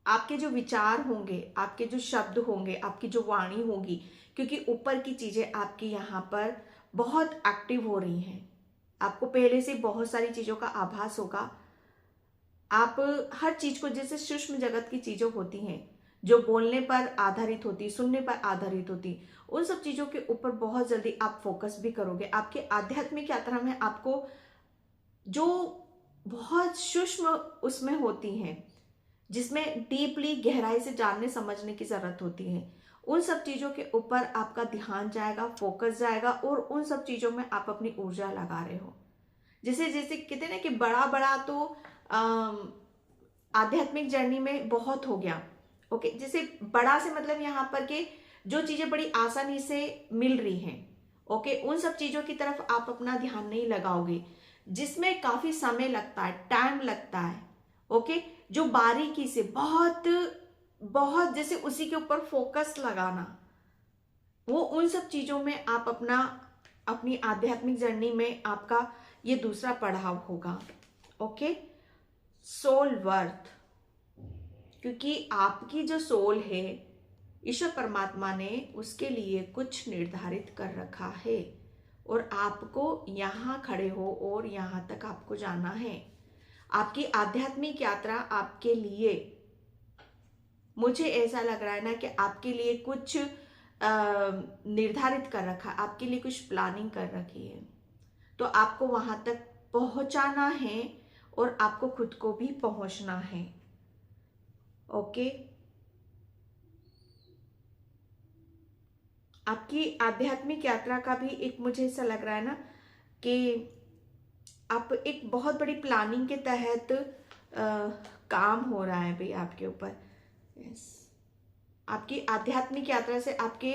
आपके जो विचार होंगे, आपके जो शब्द होंगे, आपकी जो वाणी होगी, क्योंकि ऊपर की चीजें आपकी यहाँ पर बहुत एक्टिव हो रही हैं, आपको पहले से बहुत सारी चीजों का आभास होगा। आप हर चीज को, जैसे सूक्ष्म जगत की चीजें होती हैं जो बोलने पर आधारित होती, सुनने पर आधारित होती, उन सब चीजों के ऊपर बहुत जल्दी आप फोकस भी करोगे। आपके आध्यात्मिक यात्रा में आपको जो बहुत सूक्ष्म उसमें होती हैं, जिसमें डीपली गहराई से जानने समझने की जरूरत होती है, उन सब चीजों के ऊपर आपका ध्यान जाएगा, फोकस जाएगा, और उन सब चीजों में आप अपनी ऊर्जा लगा रहे हो। जैसे कहते हैं ना कि बड़ा तो आध्यात्मिक जर्नी में बहुत हो गया। ओके, जैसे बड़ा से मतलब यहाँ पर के जो चीजें बड़ी आसानी से मिल रही हैं, ओके, उन सब चीजों की तरफ आप अपना ध्यान नहीं लगाओगे, जिसमें काफी समय लगता है, टाइम लगता है। ओके, जो बारीकी से बहुत जैसे उसी के ऊपर फोकस लगाना, वो उन सब चीजों में आप अपनी आध्यात्मिक जर्नी में आपका ये दूसरा पड़ाव होगा। ओके, सोल वर्थ, क्योंकि आपकी जो सोल है ईश्वर परमात्मा ने उसके लिए कुछ निर्धारित कर रखा है, और आपको यहाँ खड़े हो और यहाँ तक आपको जाना है। आपकी आध्यात्मिक यात्रा आपके लिए, मुझे ऐसा लग रहा है ना कि आपके लिए कुछ निर्धारित कर रखा, आपके लिए कुछ प्लानिंग कर रखी है, तो आपको वहां तक पहुंचाना है और आपको खुद को भी पहुंचना है। ओके, आपकी आध्यात्मिक यात्रा का भी एक, मुझे ऐसा लग रहा है ना कि आप एक बहुत बड़ी प्लानिंग के तहत काम हो रहा है भाई आपके ऊपर। यस, आपकी आध्यात्मिक यात्रा से आपके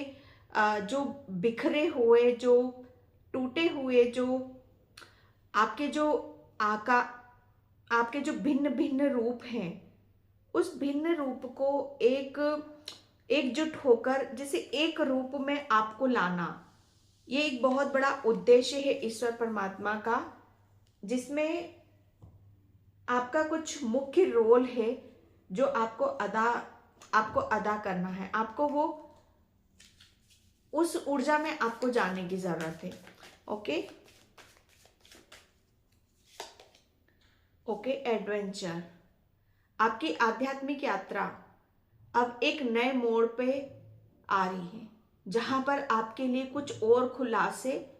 जो बिखरे हुए, जो टूटे हुए, जो आपके जो भिन्न भिन्न रूप हैं, उस भिन्न रूप को एकजुट होकर जैसे एक रूप में आपको लाना, ये एक बहुत बड़ा उद्देश्य है ईश्वर परमात्मा का, जिसमें आपका कुछ मुख्य रोल है जो आपको अदा करना है। आपको वो उस ऊर्जा में आपको जाने की जरूरत है। ओके ओके एडवेंचर, आपकी आध्यात्मिक यात्रा अब एक नए मोड़ पे आ रही है, जहां पर आपके लिए कुछ और खुलासे,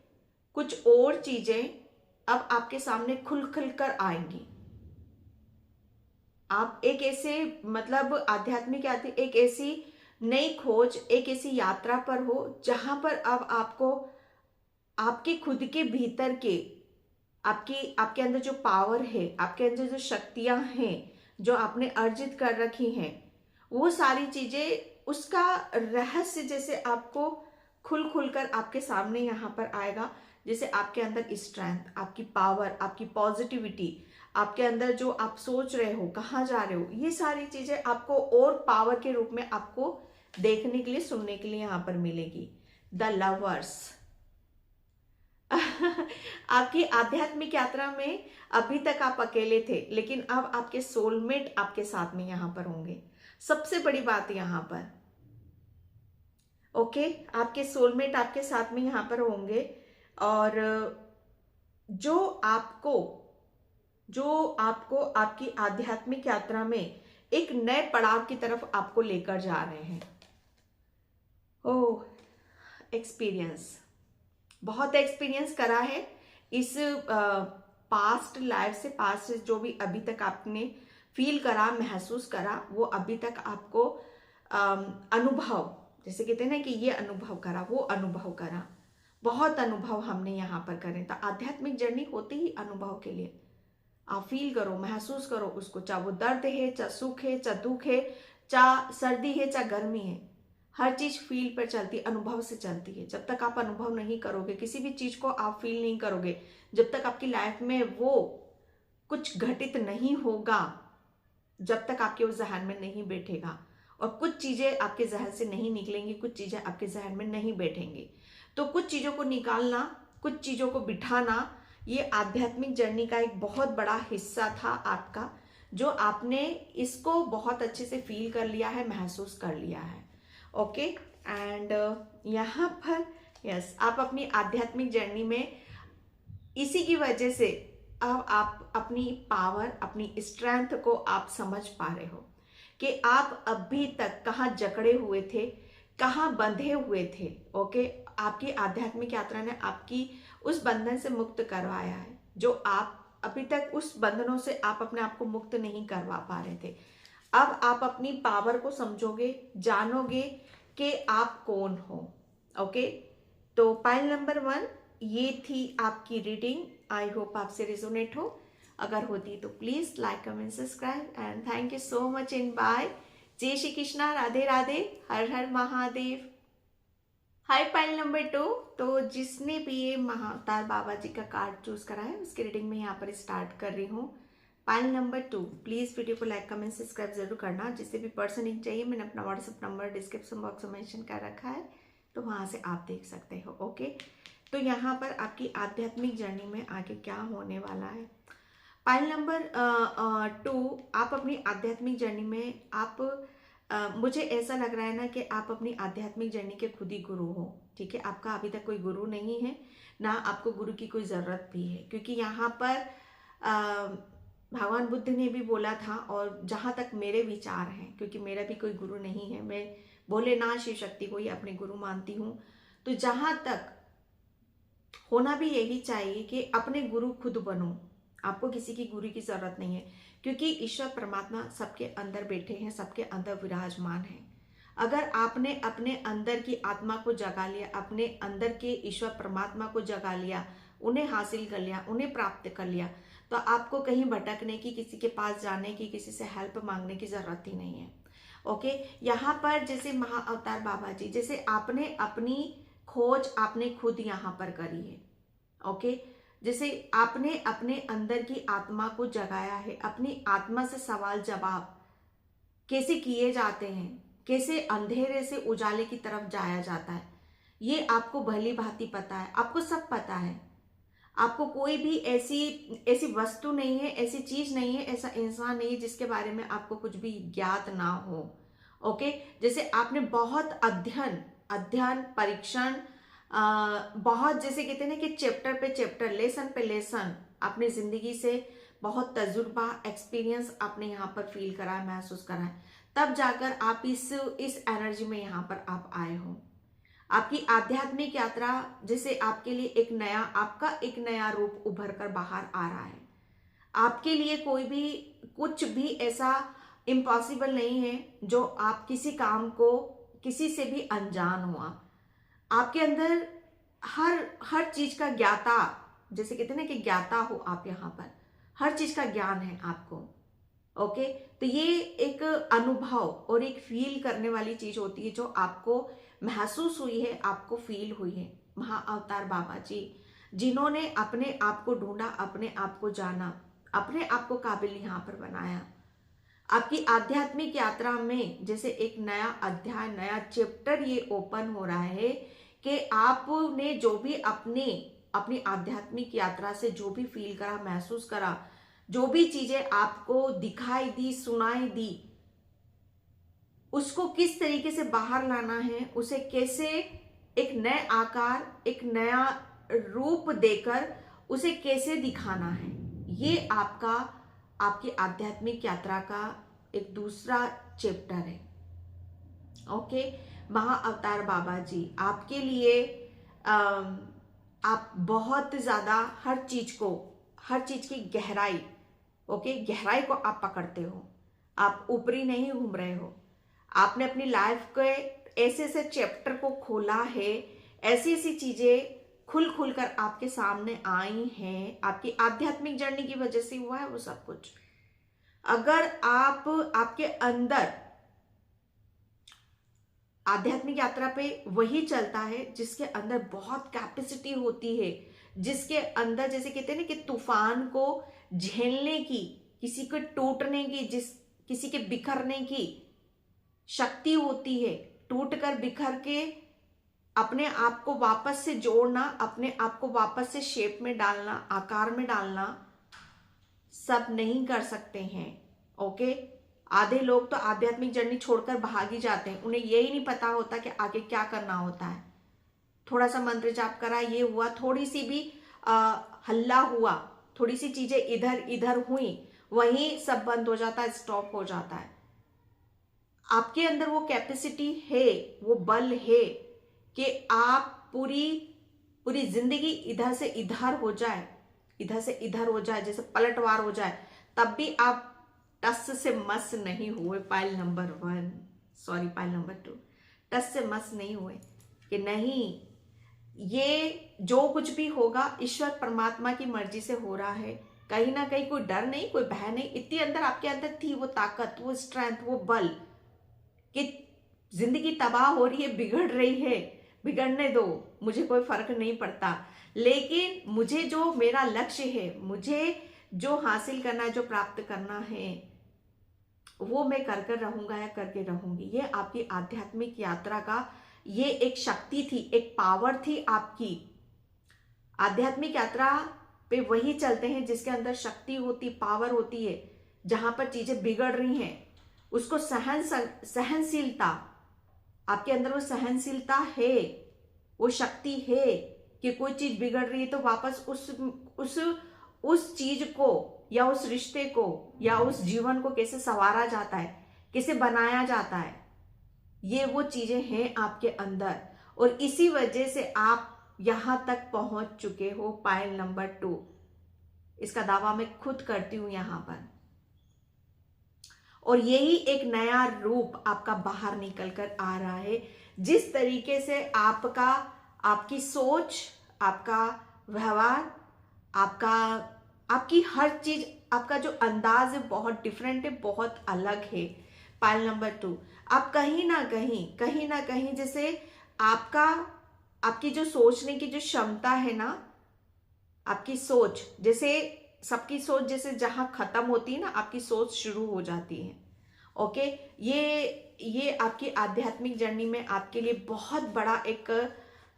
कुछ और चीजें अब आपके सामने खुल कर आएंगी। आप एक ऐसे मतलब आध्यात्मिक यात्रा, एक ऐसी नई खोज, एक ऐसी यात्रा पर हो जहां पर अब आपको आपके खुद के भीतर के आपके अंदर जो पावर है, आपके अंदर जो शक्तियां हैं जो आपने अर्जित कर रखी हैं, वो सारी चीजें, उसका रहस्य जैसे आपको खुल कर आपके सामने यहाँ पर आएगा। जैसे आपके अंदर स्ट्रेंथ, आपकी पावर, आपकी पॉजिटिविटी, आपके अंदर जो आप सोच रहे हो, कहाँ जा रहे हो, ये सारी चीजें आपको और पावर के रूप में आपको देखने के लिए, सुनने के लिए यहाँ पर मिलेगी। द लवर्स आपकी आध्यात्मिक यात्रा में अभी तक आप अकेले थे, लेकिन अब आपके सोलमेट आपके साथ में यहां पर होंगे। सबसे बड़ी बात यहां पर, ओके, आपके सोलमेट आपके साथ में यहां पर होंगे, और जो आपको आपकी आध्यात्मिक यात्रा में एक नए पड़ाव की तरफ आपको लेकर जा रहे हैं। ओह, एक्सपीरियंस, बहुत एक्सपीरियंस करा है इस पास्ट लाइफ से, पास्ट से जो भी अभी तक आपने फील करा, महसूस करा, वो अभी तक आपको अनुभव, जैसे कहते हैं ना कि ये अनुभव करा, वो अनुभव करा, बहुत अनुभव हमने यहाँ पर करे। तो आध्यात्मिक जर्नी होती ही अनुभव के लिए। आप फील करो, महसूस करो उसको, चाहे वो दर्द है, चाहे सुख है, चाहे दुख है, चाहे सर्दी है, चाहे गर्मी है, हर चीज फील पर चलती, अनुभव से चलती है। जब तक आप अनुभव नहीं करोगे, किसी भी चीज को आप फील नहीं करोगे, जब तक आपकी लाइफ में वो कुछ घटित नहीं होगा, जब तक आपके उस जहन में नहीं बैठेगा, और कुछ चीजें आपके जहन से नहीं निकलेंगी, कुछ चीजें आपके जहन में नहीं बैठेंगी, तो कुछ चीजों को निकालना, कुछ चीजों को बिठाना, ये आध्यात्मिक जर्नी का एक बहुत बड़ा हिस्सा था आपका, जो आपने इसको बहुत अच्छे से फील कर लिया है, महसूस कर लिया है। ओके, एंड यहाँ पर यस, आप अपनी आध्यात्मिक जर्नी में इसी की वजह से अब आप अपनी पावर, अपनी स्ट्रेंथ को आप समझ पा रहे हो कि आप अभी तक कहाँ जकड़े हुए थे, कहाँ बंधे हुए थे। ओके, आपकी आध्यात्मिक यात्रा ने आपकी उस बंधन से मुक्त करवाया है, जो आप अभी तक उस बंधनों से आप अपने आप को मुक्त नहीं करवा पा रहे थे। अब आप अपनी पावर को समझोगे, जानोगे कि आप कौन हो। ओके, तो पाइल नंबर 1 ये थी आपकी रीडिंग। आई होप आपसे रिजोनेट हो। अगर होती तो please like, comment, subscribe, and thank you so much in by. जय श्री कृष्णा, राधे राधे, हर हर महादेव। हाय पाइल नंबर 2, तो जिसने भी ये महाअवतार बाबा जी का कार्ड चूज करा है, उसकी रीडिंग में यहाँ पर स्टार्ट कर रही हूँ। पाइल नंबर 2, प्लीज वीडियो को लाइक, कमेंट, सब्सक्राइब जरूर करना। जिससे भी पर्सन चाहिए, मैंने अपना व्हाट्सएप नंबर डिस्क्रिप्शन बॉक्स में मेंशन कर रखा है, तो वहां से आप देख सकते हो। ओके, तो यहाँ पर आपकी आध्यात्मिक जर्नी में आगे क्या होने वाला है। पाइल नंबर 2, आप अपनी आध्यात्मिक जर्नी में आप मुझे ऐसा लग रहा है ना कि आप अपनी आध्यात्मिक जर्नी के खुद ही गुरु हो। ठीक है, आपका अभी तक कोई गुरु नहीं है, ना आपको गुरु की कोई जरूरत भी है, क्योंकि यहाँ पर भगवान बुद्ध ने भी बोला था, और जहाँ तक मेरे विचार हैं, क्योंकि मेरा भी कोई गुरु नहीं है, मैं भोलेनाथ शिव शक्ति को ही अपने गुरु मानती हूँ, तो जहाँ तक होना भी यही चाहिए कि अपने गुरु खुद बनो। आपको किसी की गुरु की जरूरत नहीं है, क्योंकि ईश्वर परमात्मा सबके अंदर बैठे हैं, सबके अंदर विराजमान है। अगर आपने अपने अंदर की आत्मा को जगा लिया, अपने अंदर के ईश्वर परमात्मा को जगा लिया, उन्हें हासिल कर लिया, उन्हें प्राप्त कर लिया, तो आपको कहीं भटकने की, किसी के पास जाने की, किसी से हेल्प मांगने की जरूरत ही नहीं है। ओके, यहाँ पर जैसे महाअवतार बाबा जी, जैसे आपने अपनी खोज आपने खुद यहाँ पर करी है। ओके, जैसे आपने अपने अंदर की आत्मा को जगाया है, अपनी आत्मा से सवाल जवाब कैसे किए जाते हैं, कैसे अंधेरे से उजाले की तरफ जाया जाता है, ये आपको भली भांति पता है, आपको सब पता है। आपको कोई भी ऐसी वस्तु नहीं है, ऐसी चीज नहीं है, ऐसा इंसान नहीं है जिसके बारे में आपको कुछ भी ज्ञात ना हो। ओके, जैसे आपने बहुत अध्ययन परीक्षण, बहुत जैसे कहते हैं ना कि चैप्टर पे चैप्टर, लेसन पे लेसन अपनी जिंदगी से बहुत तजुर्बा, एक्सपीरियंस आपने यहाँ पर फील करा है, महसूस करा है, तब जाकर आप इस एनर्जी में यहाँ पर आप आए हो। आपकी आध्यात्मिक यात्रा जैसे आपके लिए आपका एक नया रूप उभर कर बाहर आ रहा है। आपके लिए कुछ भी ऐसा इम्पॉसिबल नहीं है जो आप किसी काम को किसी से भी अनजान हुआ। आपके अंदर हर चीज का ज्ञाता, जैसे कहते हैं ना कि ज्ञाता हो आप, यहाँ पर हर चीज का ज्ञान है आपको। ओके, तो ये एक अनुभव और एक फील करने वाली चीज होती है जो आपको महसूस हुई है, आपको फील हुई है। महाअवतार बाबा जी जिन्होंने अपने आप को ढूंढा, अपने आप को जाना, अपने आप को काबिल यहाँ पर बनाया। आपकी आध्यात्मिक यात्रा में जैसे एक नया अध्याय, नया चैप्टर ये ओपन हो रहा है कि आपने जो भी अपनी आध्यात्मिक यात्रा से जो भी फील करा, महसूस करा, जो भी चीजें आपको दिखाई दी, सुनाई दी, उसको किस तरीके से बाहर लाना है, उसे कैसे एक नए आकार, एक नया रूप देकर उसे कैसे दिखाना है, ये आपकी आध्यात्मिक यात्रा का एक दूसरा चैप्टर है। ओके, महाअवतार बाबा जी आपके लिए आप बहुत ज्यादा हर चीज की गहराई, गहराई को आप पकड़ते हो। आप ऊपरी नहीं घूम रहे हो। आपने अपनी लाइफ के ऐसे चैप्टर को खोला है, ऐसी चीजें खुल कर आपके सामने आई हैं। आपकी आध्यात्मिक जर्नी की वजह से हुआ है वो सब कुछ। अगर आपके अंदर आध्यात्मिक यात्रा पे वही चलता है जिसके अंदर बहुत कैपेसिटी होती है, जिसके अंदर जैसे कहते हैं ना कि तूफान को झेलने की, किसी को टूटने की, किसी के बिखरने की शक्ति होती है, टूट कर बिखर के अपने आप को वापस से जोड़ना, अपने आप को वापस से शेप में डालना, आकार में डालना, सब नहीं कर सकते हैं। ओके, आधे लोग तो आध्यात्मिक जर्नी छोड़कर भाग ही जाते हैं। उन्हें यही नहीं पता होता कि आगे क्या करना होता है। थोड़ा सा मंत्र जाप करा, ये हुआ, थोड़ी सी भी हल्ला हुआ, थोड़ी सी चीजें इधर इधर हुई, वहीं सब बंद हो जाता है, स्टॉप हो जाता है। आपके अंदर वो कैपेसिटी है, वो बल है कि आप पूरी जिंदगी इधर से इधर हो जाए, इधर से इधर हो जाए, जैसे पलटवार हो जाए, तब भी आप टस से मस नहीं हुए। पाइल नंबर 2 टस से मस नहीं हुए कि नहीं, ये जो कुछ भी होगा ईश्वर परमात्मा की मर्जी से हो रहा है। कहीं ना कहीं कोई डर नहीं, कोई भय नहीं। इतनी अंदर आपके अंदर थी वो ताकत, वो स्ट्रेंथ, वो बल कि जिंदगी तबाह हो रही है, बिगड़ रही है, बिगड़ने दो, मुझे कोई फर्क नहीं पड़ता, लेकिन मुझे जो मेरा लक्ष्य है, मुझे जो हासिल करना है, जो प्राप्त करना है, वो मैं कर रहूंगा या करके रहूंगी। ये आपकी आध्यात्मिक यात्रा का ये एक शक्ति थी, एक पावर थी आपकी। आध्यात्मिक यात्रा पे वही चलते हैं जिसके अंदर शक्ति होती, पावर होती है। जहां पर चीजें बिगड़ रही हैं उसको सहनशीलता, आपके अंदर वो सहनशीलता है, वो शक्ति है कि कोई चीज बिगड़ रही है तो वापस उस चीज को या उस रिश्ते को या उस जीवन को कैसे संवारा जाता है, कैसे बनाया जाता है, ये वो चीजें हैं आपके अंदर। और इसी वजह से आप यहां तक पहुंच चुके हो। पायल नंबर 2, इसका दावा मैं खुद करती हूं यहां पर। और यही एक नया रूप आपका बाहर निकल कर आ रहा है। जिस तरीके से आपकी सोच, आपका व्यवहार, आपकी हर चीज, आपका जो अंदाज है बहुत डिफरेंट है, बहुत अलग है। पायल नंबर 2, आप कहीं ना कहीं जैसे आपकी जो सोचने की जो क्षमता है ना, आपकी सोच, जैसे सबकी सोच जैसे जहां खत्म होती है ना, आपकी सोच शुरू हो जाती है। ओके, ये आपकी आध्यात्मिक जर्नी में आपके लिए बहुत बड़ा एक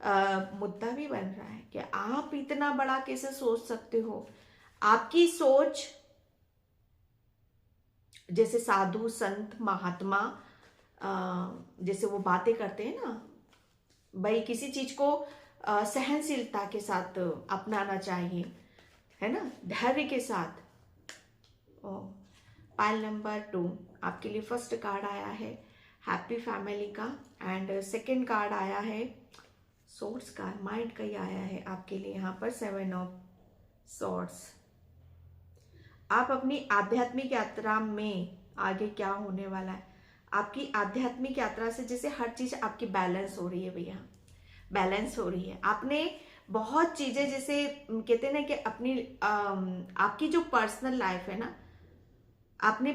मुद्दा भी बन रहा है कि आप इतना बड़ा कैसे सोच सकते हो। आपकी सोच, जैसे साधु संत महात्मा जैसे वो बातें करते हैं ना, भाई किसी चीज को सहनशीलता के साथ अपनाना चाहिए, है ना, धैर्य के साथ। पाइल नंबर 2 आपके लिए फर्स्ट कार्ड आया है हैप्पी फैमिली का, एंड सेकंड कार्ड आया है सोर्स का, माइंड का ही आया है आपके लिए यहाँ पर 7 ऑफ सॉर्ड्स। आप अपनी आध्यात्मिक यात्रा में आगे क्या होने वाला है, आपकी आध्यात्मिक यात्रा से जैसे हर चीज आपकी बैलेंस हो रही है भैया, बैलेंस हो रही है। आपने बहुत चीजें जैसे कहते हैं ना कि अपनी आपकी जो पर्सनल लाइफ है ना, आपने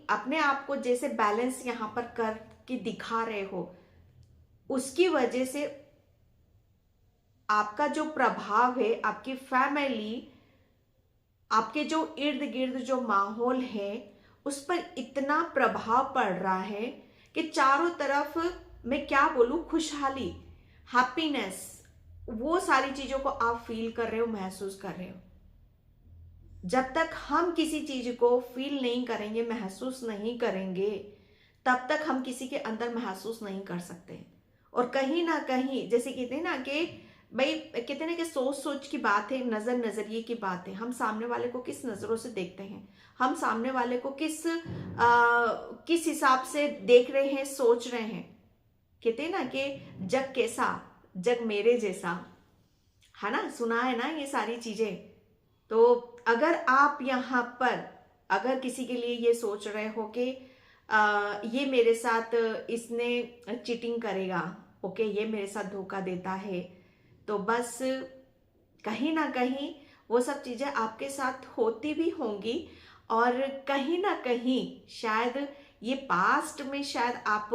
अपने आप को जैसे बैलेंस यहाँ पर करके दिखा रहे हो, उसकी वजह से आपका जो प्रभाव है, आपकी फैमिली, आपके जो इर्द गिर्द जो माहौल है उस पर इतना प्रभाव पड़ रहा है कि चारों तरफ मैं क्या बोलूं, खुशहाली, हैप्पीनेस, वो सारी चीजों को आप फील कर रहे हो, महसूस कर रहे हो। जब तक हम किसी चीज को फील नहीं करेंगे, महसूस नहीं करेंगे, तब तक हम किसी के अंदर महसूस नहीं कर सकते। और कहीं ना कहीं जैसे कहते हैं ना कि भाई कहते हैं ना कि सोच सोच की बात है, नजरिए की बात है। हम सामने वाले को किस नजरों से देखते हैं, हम सामने वाले को किस हिसाब से देख रहे हैं, सोच रहे हैं। कहते हैं ना कि जग कैसा, जग मेरे जैसा, है ना, सुना है ना ये सारी चीजें। तो अगर आप यहाँ पर अगर किसी के लिए ये सोच रहे हो कि ये मेरे साथ इसने चीटिंग करेगा, ओके, ये मेरे साथ धोखा देता है, तो बस कहीं ना कहीं वो सब चीजें आपके साथ होती भी होंगी, और कहीं ना कहीं शायद ये पास्ट में शायद आप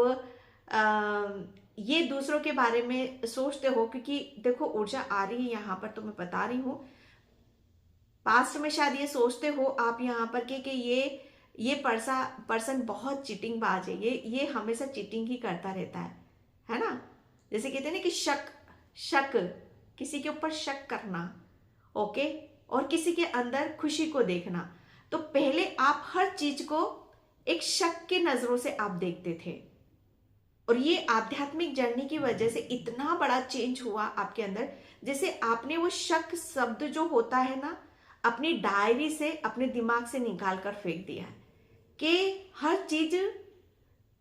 ये दूसरों के बारे में सोचते हो, क्योंकि देखो ऊर्जा आ रही है यहाँ पर, तो मैं बता रही हूँ पास्ट में शायद ये सोचते हो आप यहाँ पर कि ये पर्सन बहुत चीटिंग बाज है, ये हमेशा चीटिंग ही करता रहता है ना। जैसे कहते हैं ना कि शक किसी के ऊपर शक करना, ओके, और किसी के अंदर खुशी को देखना। तो पहले आप हर चीज को एक शक के नजरों से आप देखते थे, और ये आध्यात्मिक जर्नी की वजह से इतना बड़ा चेंज हुआ आपके अंदर, जैसे आपने वो शक शब्द जो होता है ना, अपनी डायरी से, अपने दिमाग से निकाल कर फेंक दिया है कि हर चीज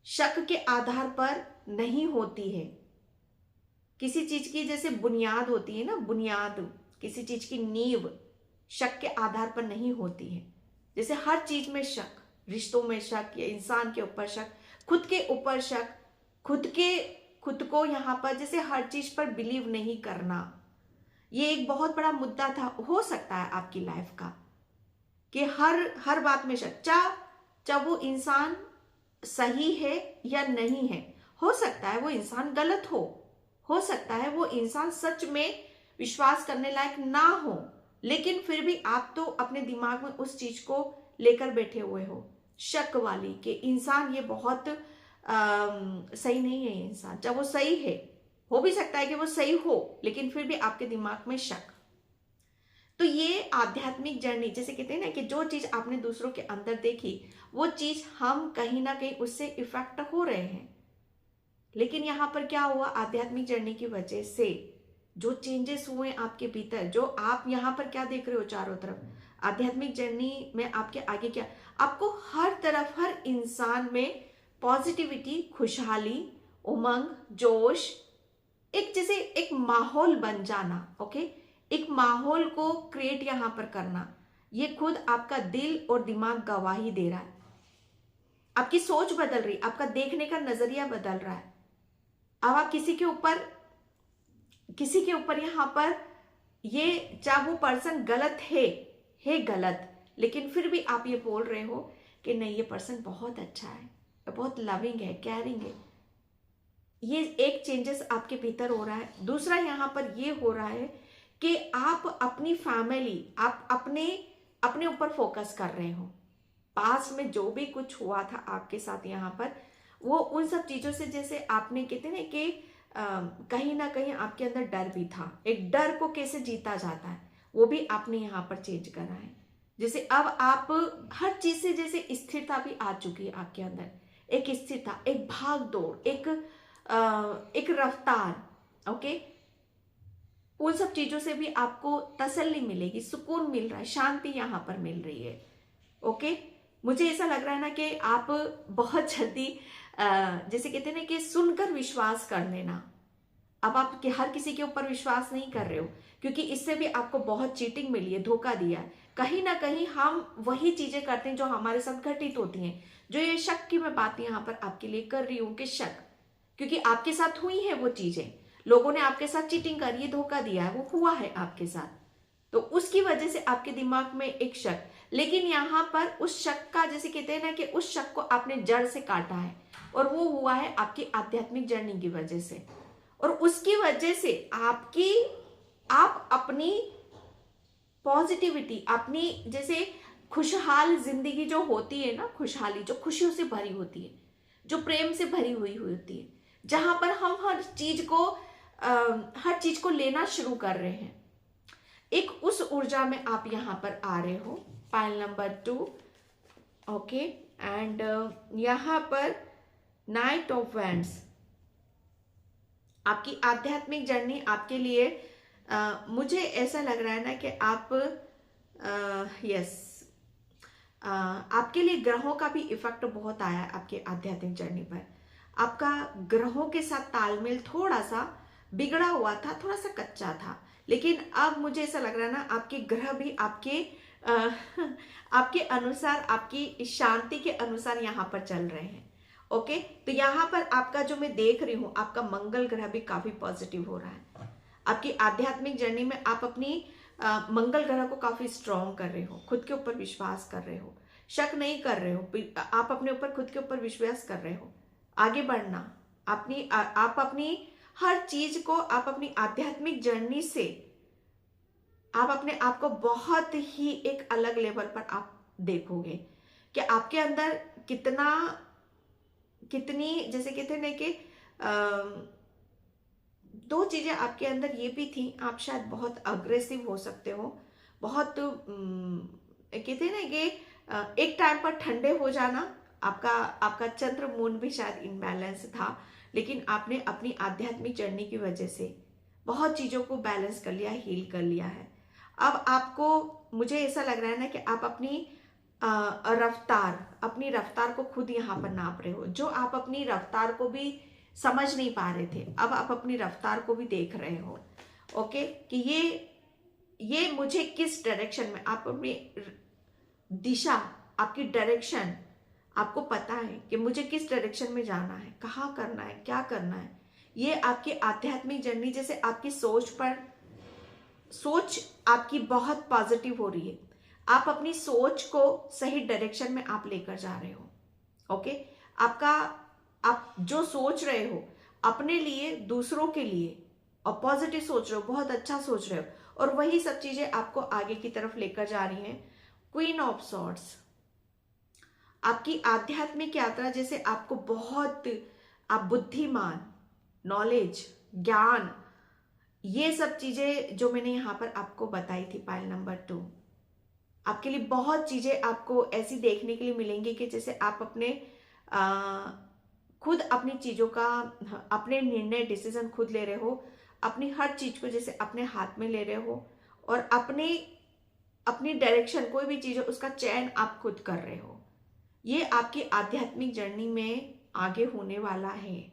शक के आधार पर नहीं होती है। किसी चीज की जैसे बुनियाद होती है ना, बुनियाद, किसी चीज की नींव शक के आधार पर नहीं होती है। जैसे हर चीज में शक, रिश्तों में शक, या इंसान के ऊपर शक, खुद के ऊपर शक, खुद को यहाँ पर जैसे हर चीज पर बिलीव नहीं करना, ये एक बहुत बड़ा मुद्दा था, हो सकता है आपकी लाइफ का, कि हर बात में शक, चाहे वो इंसान सही है या नहीं है, हो सकता है वो इंसान गलत हो सकता है वो इंसान सच में विश्वास करने लायक ना हो, लेकिन फिर भी आप तो अपने दिमाग में उस चीज को लेकर बैठे हुए हो, शक वाली, कि इंसान ये बहुत सही नहीं है इंसान। जब वो सही है, हो भी सकता है कि वो सही हो, लेकिन फिर भी आपके दिमाग में शक। तो ये आध्यात्मिक जर्नी, जैसे कहते हैं ना कि जो चीज आपने दूसरों के अंदर देखी, वो चीज हम कहीं ना कहीं उससे इफेक्ट हो रहे हैं। लेकिन यहाँ पर क्या हुआ, आध्यात्मिक जर्नी की वजह से जो चेंजेस हुए आपके भीतर, जो आप यहाँ पर क्या देख रहे हो चारों तरफ, आध्यात्मिक जर्नी में आपके आगे क्या, आपको हर तरफ, हर इंसान में पॉजिटिविटी, खुशहाली, उमंग, जोश, एक जैसे एक माहौल बन जाना, ओके, एक माहौल को क्रिएट यहाँ पर करना, ये खुद आपका दिल और दिमाग गवाही दे रहा है। आपकी सोच बदल रही, आपका देखने का नजरिया बदल रहा है। अब आप किसी के ऊपर यहाँ पर ये, चाहे वो पर्सन गलत है गलत, लेकिन फिर भी आप ये बोल रहे हो कि नहीं, ये पर्सन बहुत अच्छा है, बहुत लविंग है, केयरिंग है। ये एक चेंजेस आपके भीतर हो रहा है। दूसरा यहाँ पर ये हो रहा है कि आप अपनी फैमिली, आप अपने ऊपर फोकस कर रहे हो। पास में जो भी कुछ हुआ था आपके साथ यहाँ पर, वो उन सब चीजों से, जैसे आपने कहते ना कि कहीं ना कहीं आपके अंदर डर भी था। एक डर को कैसे जीता जाता है वो भी आपने यहाँ पर चेंज करा है। जैसे अब आप हर चीज से जैसे स्थिरता भी आ चुकी है आपके अंदर, एक स्थिरता, एक भाग दौड़, एक रफ्तार। ओके, उन सब चीजों से भी आपको तसल्ली मिलेगी, सुकून मिल रहा है, शांति यहाँ पर मिल रही है। ओके, मुझे ऐसा लग रहा है ना कि आप बहुत जल्दी जैसे कहते हैं ना कि सुनकर विश्वास कर लेना। अब आप हर किसी के ऊपर विश्वास नहीं कर रहे हो, क्योंकि इससे भी आपको बहुत चीटिंग मिली है, धोखा दिया है। कहीं ना कहीं हम वही चीजें करते हैं जो हमारे साथ घटित होती हैं। जो ये शक की मैं बात यहाँ पर आपके लिए कर रही हूँ कि शक, क्योंकि आपके साथ हुई है वो चीजें, लोगों ने आपके साथ चीटिंग करी है, धोखा दिया है, वो हुआ है आपके साथ, तो उसकी वजह से आपके दिमाग में एक शक। लेकिन यहाँ पर उस शक का, जैसे कहते हैं ना कि उस शक को आपने जड़ से काटा है, और वो हुआ है आपकी आध्यात्मिक जर्नी की वजह से। और उसकी वजह से आप अपनी पॉजिटिविटी, अपनी जैसे खुशहाल जिंदगी जो होती है ना, खुशहाली जो खुशियों से भरी होती है, जो प्रेम से भरी हुई होती है, जहां पर हम हर चीज को लेना शुरू कर रहे हैं, एक उस ऊर्जा में आप यहां पर आ रहे हो। Pile number 2। ओके, एंड यहां पर नाइट ऑफ वैंड्स, आपकी आध्यात्मिक जर्नी आपके लिए मुझे ऐसा लग रहा है ना कि आप आपके लिए ग्रहों का भी इफेक्ट बहुत आया है आपके आध्यात्मिक जर्नी पर। आपका ग्रहों के साथ तालमेल थोड़ा सा बिगड़ा हुआ था, थोड़ा सा कच्चा था, लेकिन अब मुझे ऐसा लग रहा है ना आपके ग्रह भी आपके अनुसार, आपकी शांति के अनुसार यहाँ पर चल रहे हैं। ओके, तो यहाँ पर आपका जो मैं देख रही हूँ, आपका मंगल ग्रह भी काफी पॉजिटिव हो रहा है। आपकी आध्यात्मिक जर्नी में आप अपनी मंगल ग्रह को काफी स्ट्रॉन्ग कर रहे हो, खुद के ऊपर विश्वास कर रहे हो, शक नहीं कर रहे हो, आप अपने ऊपर खुद के ऊपर विश्वास कर रहे हो। आगे बढ़ना, आप अपनी हर चीज को, आप अपनी आध्यात्मिक जर्नी से आप अपने आप को बहुत ही एक अलग लेवल पर आप देखोगे कि आपके अंदर कितनी जैसे कहते हैं ना कि दो चीजें आपके अंदर ये भी थी, आप शायद बहुत अग्रेसिव हो सकते हो, बहुत कहते हैं ना कि एक टाइम पर ठंडे हो जाना। आपका चंद्र मून भी शायद इनबैलेंस था, लेकिन आपने अपनी आध्यात्मिक जर्नी की वजह से बहुत चीजों को बैलेंस कर लिया, हील कर लिया है। अब आपको, मुझे ऐसा लग रहा है ना कि आप अपनी रफ्तार को खुद यहाँ पर नाप रहे हो। जो आप अपनी रफ्तार को भी समझ नहीं पा रहे थे, अब आप अपनी रफ्तार को भी देख रहे हो। ओके, कि ये मुझे किस डायरेक्शन में, आप अपनी दिशा, आपकी डायरेक्शन, आपको पता है कि मुझे किस डायरेक्शन में जाना है, कहाँ करना है, क्या करना है। ये आपकी आध्यात्मिक जर्नी, जैसे आपकी सोच आपकी बहुत पॉजिटिव हो रही है, आप अपनी सोच को सही डायरेक्शन में आप लेकर जा रहे हो। ओके, आप जो सोच रहे हो अपने लिए, दूसरों के लिए, और पॉजिटिव सोच रहे हो, बहुत अच्छा सोच रहे हो, और वही सब चीजें आपको आगे की तरफ लेकर जा रही हैं। क्वीन ऑफ सॉर्ड्स, आपकी आध्यात्मिक यात्रा जैसे आपको बहुत, आप बुद्धिमान, नॉलेज, ज्ञान, ये सब चीजें जो मैंने यहां पर आपको बताई थी, पाइल नंबर 2, आपके लिए बहुत चीजें आपको ऐसी देखने के लिए मिलेंगी कि जैसे आप खुद अपनी चीजों का, अपने निर्णय, डिसीजन खुद ले रहे हो, अपनी हर चीज को जैसे अपने हाथ में ले रहे हो, और अपनी डायरेक्शन, कोई भी चीज हो उसका चयन आप खुद कर रहे हो। ये आपकी आध्यात्मिक जर्नी में आगे होने वाला है।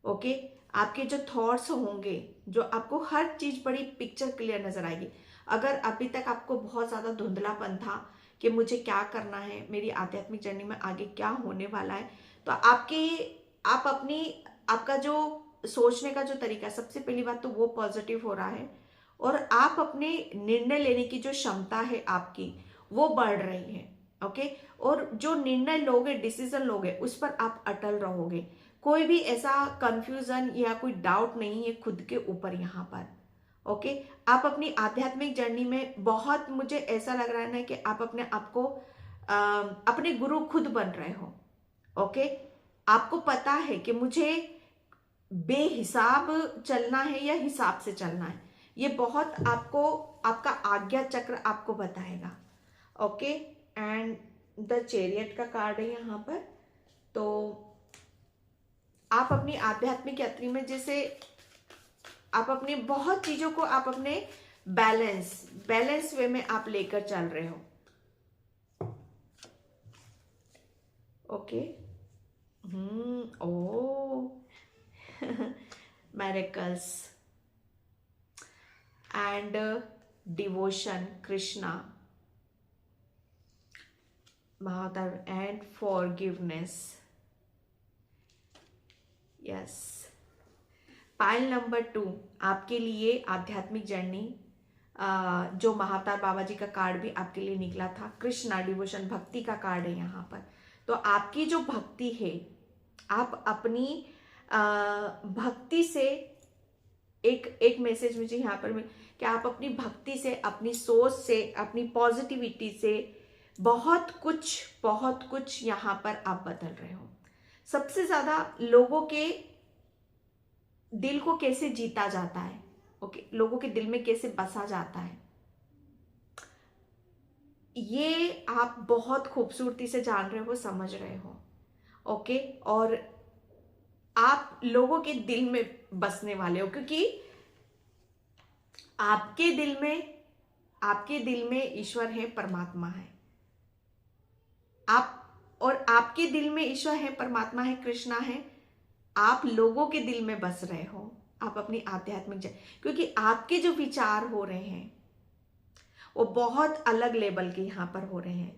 ओके, आपके जो थॉट्स होंगे, जो आपको हर चीज बड़ी पिक्चर क्लियर नजर आएगी। अगर अभी तक आपको बहुत ज्यादा धुंधलापन था कि मुझे क्या करना है, मेरी आध्यात्मिक जर्नी में आगे क्या होने वाला है, तो आपका जो सोचने का जो तरीका, सबसे पहली बात तो वो पॉजिटिव हो रहा है, और आप अपने निर्णय लेने की जो क्षमता है आपकी, वो बढ़ रही है। ओके, और जो निर्णय लोगे, डिसीजन लोगे, उस पर आप अटल रहोगे। कोई भी ऐसा कंफ्यूजन या कोई डाउट नहीं है खुद के ऊपर यहाँ पर। ओके, आप अपनी आध्यात्मिक जर्नी में बहुत, मुझे ऐसा लग रहा है ना कि आप अपने आप को अपने गुरु खुद बन रहे हो। ओके, आपको पता है कि मुझे बेहिसाब चलना है या हिसाब से चलना है, ये बहुत आपको आपका आज्ञा चक्र आपको बताएगा। ओके, एंड द चैरियट का कार्ड है यहाँ पर। तो आप अपनी आध्यात्मिक यात्रा में जैसे आप अपनी बहुत चीजों को आप अपने बैलेंस वे में आप लेकर चल रहे हो। Okay, oh miracles and devotion Krishna, Mahadev and forgiveness. Yes, pile number 2 आपके लिए आध्यात्मिक जर्नी, जो महाअवतार बाबा जी का कार्ड भी आपके लिए निकला था, कृष्णा डिवोशन भक्ति का कार्ड है यहाँ पर। तो आपकी जो भक्ति है, आप अपनी भक्ति से एक मैसेज मुझे यहाँ पर मिल कि आप अपनी भक्ति से, अपनी सोच से, अपनी पॉजिटिविटी से बहुत कुछ यहाँ पर आप बदल रहे हो। सबसे ज्यादा लोगों के दिल को कैसे जीता जाता है, ओके, लोगों के दिल में कैसे बसा जाता है, ये आप बहुत खूबसूरती से जान रहे हो, समझ रहे हो। ओके, और आप लोगों के दिल में बसने वाले हो, क्योंकि आपके दिल में ईश्वर है, परमात्मा है। आपके दिल में ईश्वर है, परमात्मा है, कृष्णा है। आप लोगों के दिल में बस रहे हो, आप अपनी आध्यात्मिक क्योंकि आपके जो विचार हो रहे हैं वो बहुत अलग लेवल के यहाँ पर हो रहे हैं,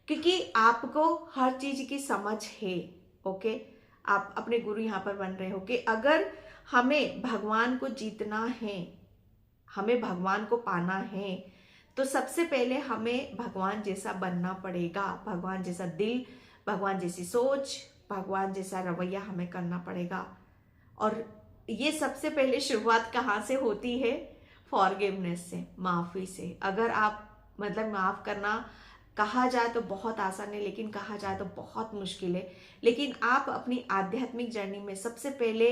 क्योंकि आपको हर चीज की समझ है। ओके, आप अपने गुरु यहाँ पर बन रहे हो कि अगर हमें भगवान को जीतना है, हमें भगवान को पाना है, तो सबसे पहले हमें भगवान जैसा बनना पड़ेगा। भगवान जैसा दिल, भगवान जैसी सोच, भगवान जैसा रवैया हमें करना पड़ेगा। और ये सबसे पहले शुरुआत कहाँ से होती है? फॉरगिवनेस से, माफी से। अगर आप मतलब माफ करना कहा जाए तो बहुत आसान है, लेकिन कहा जाए तो बहुत मुश्किल है। लेकिन आप अपनी आध्यात्मिक जर्नी में सबसे पहले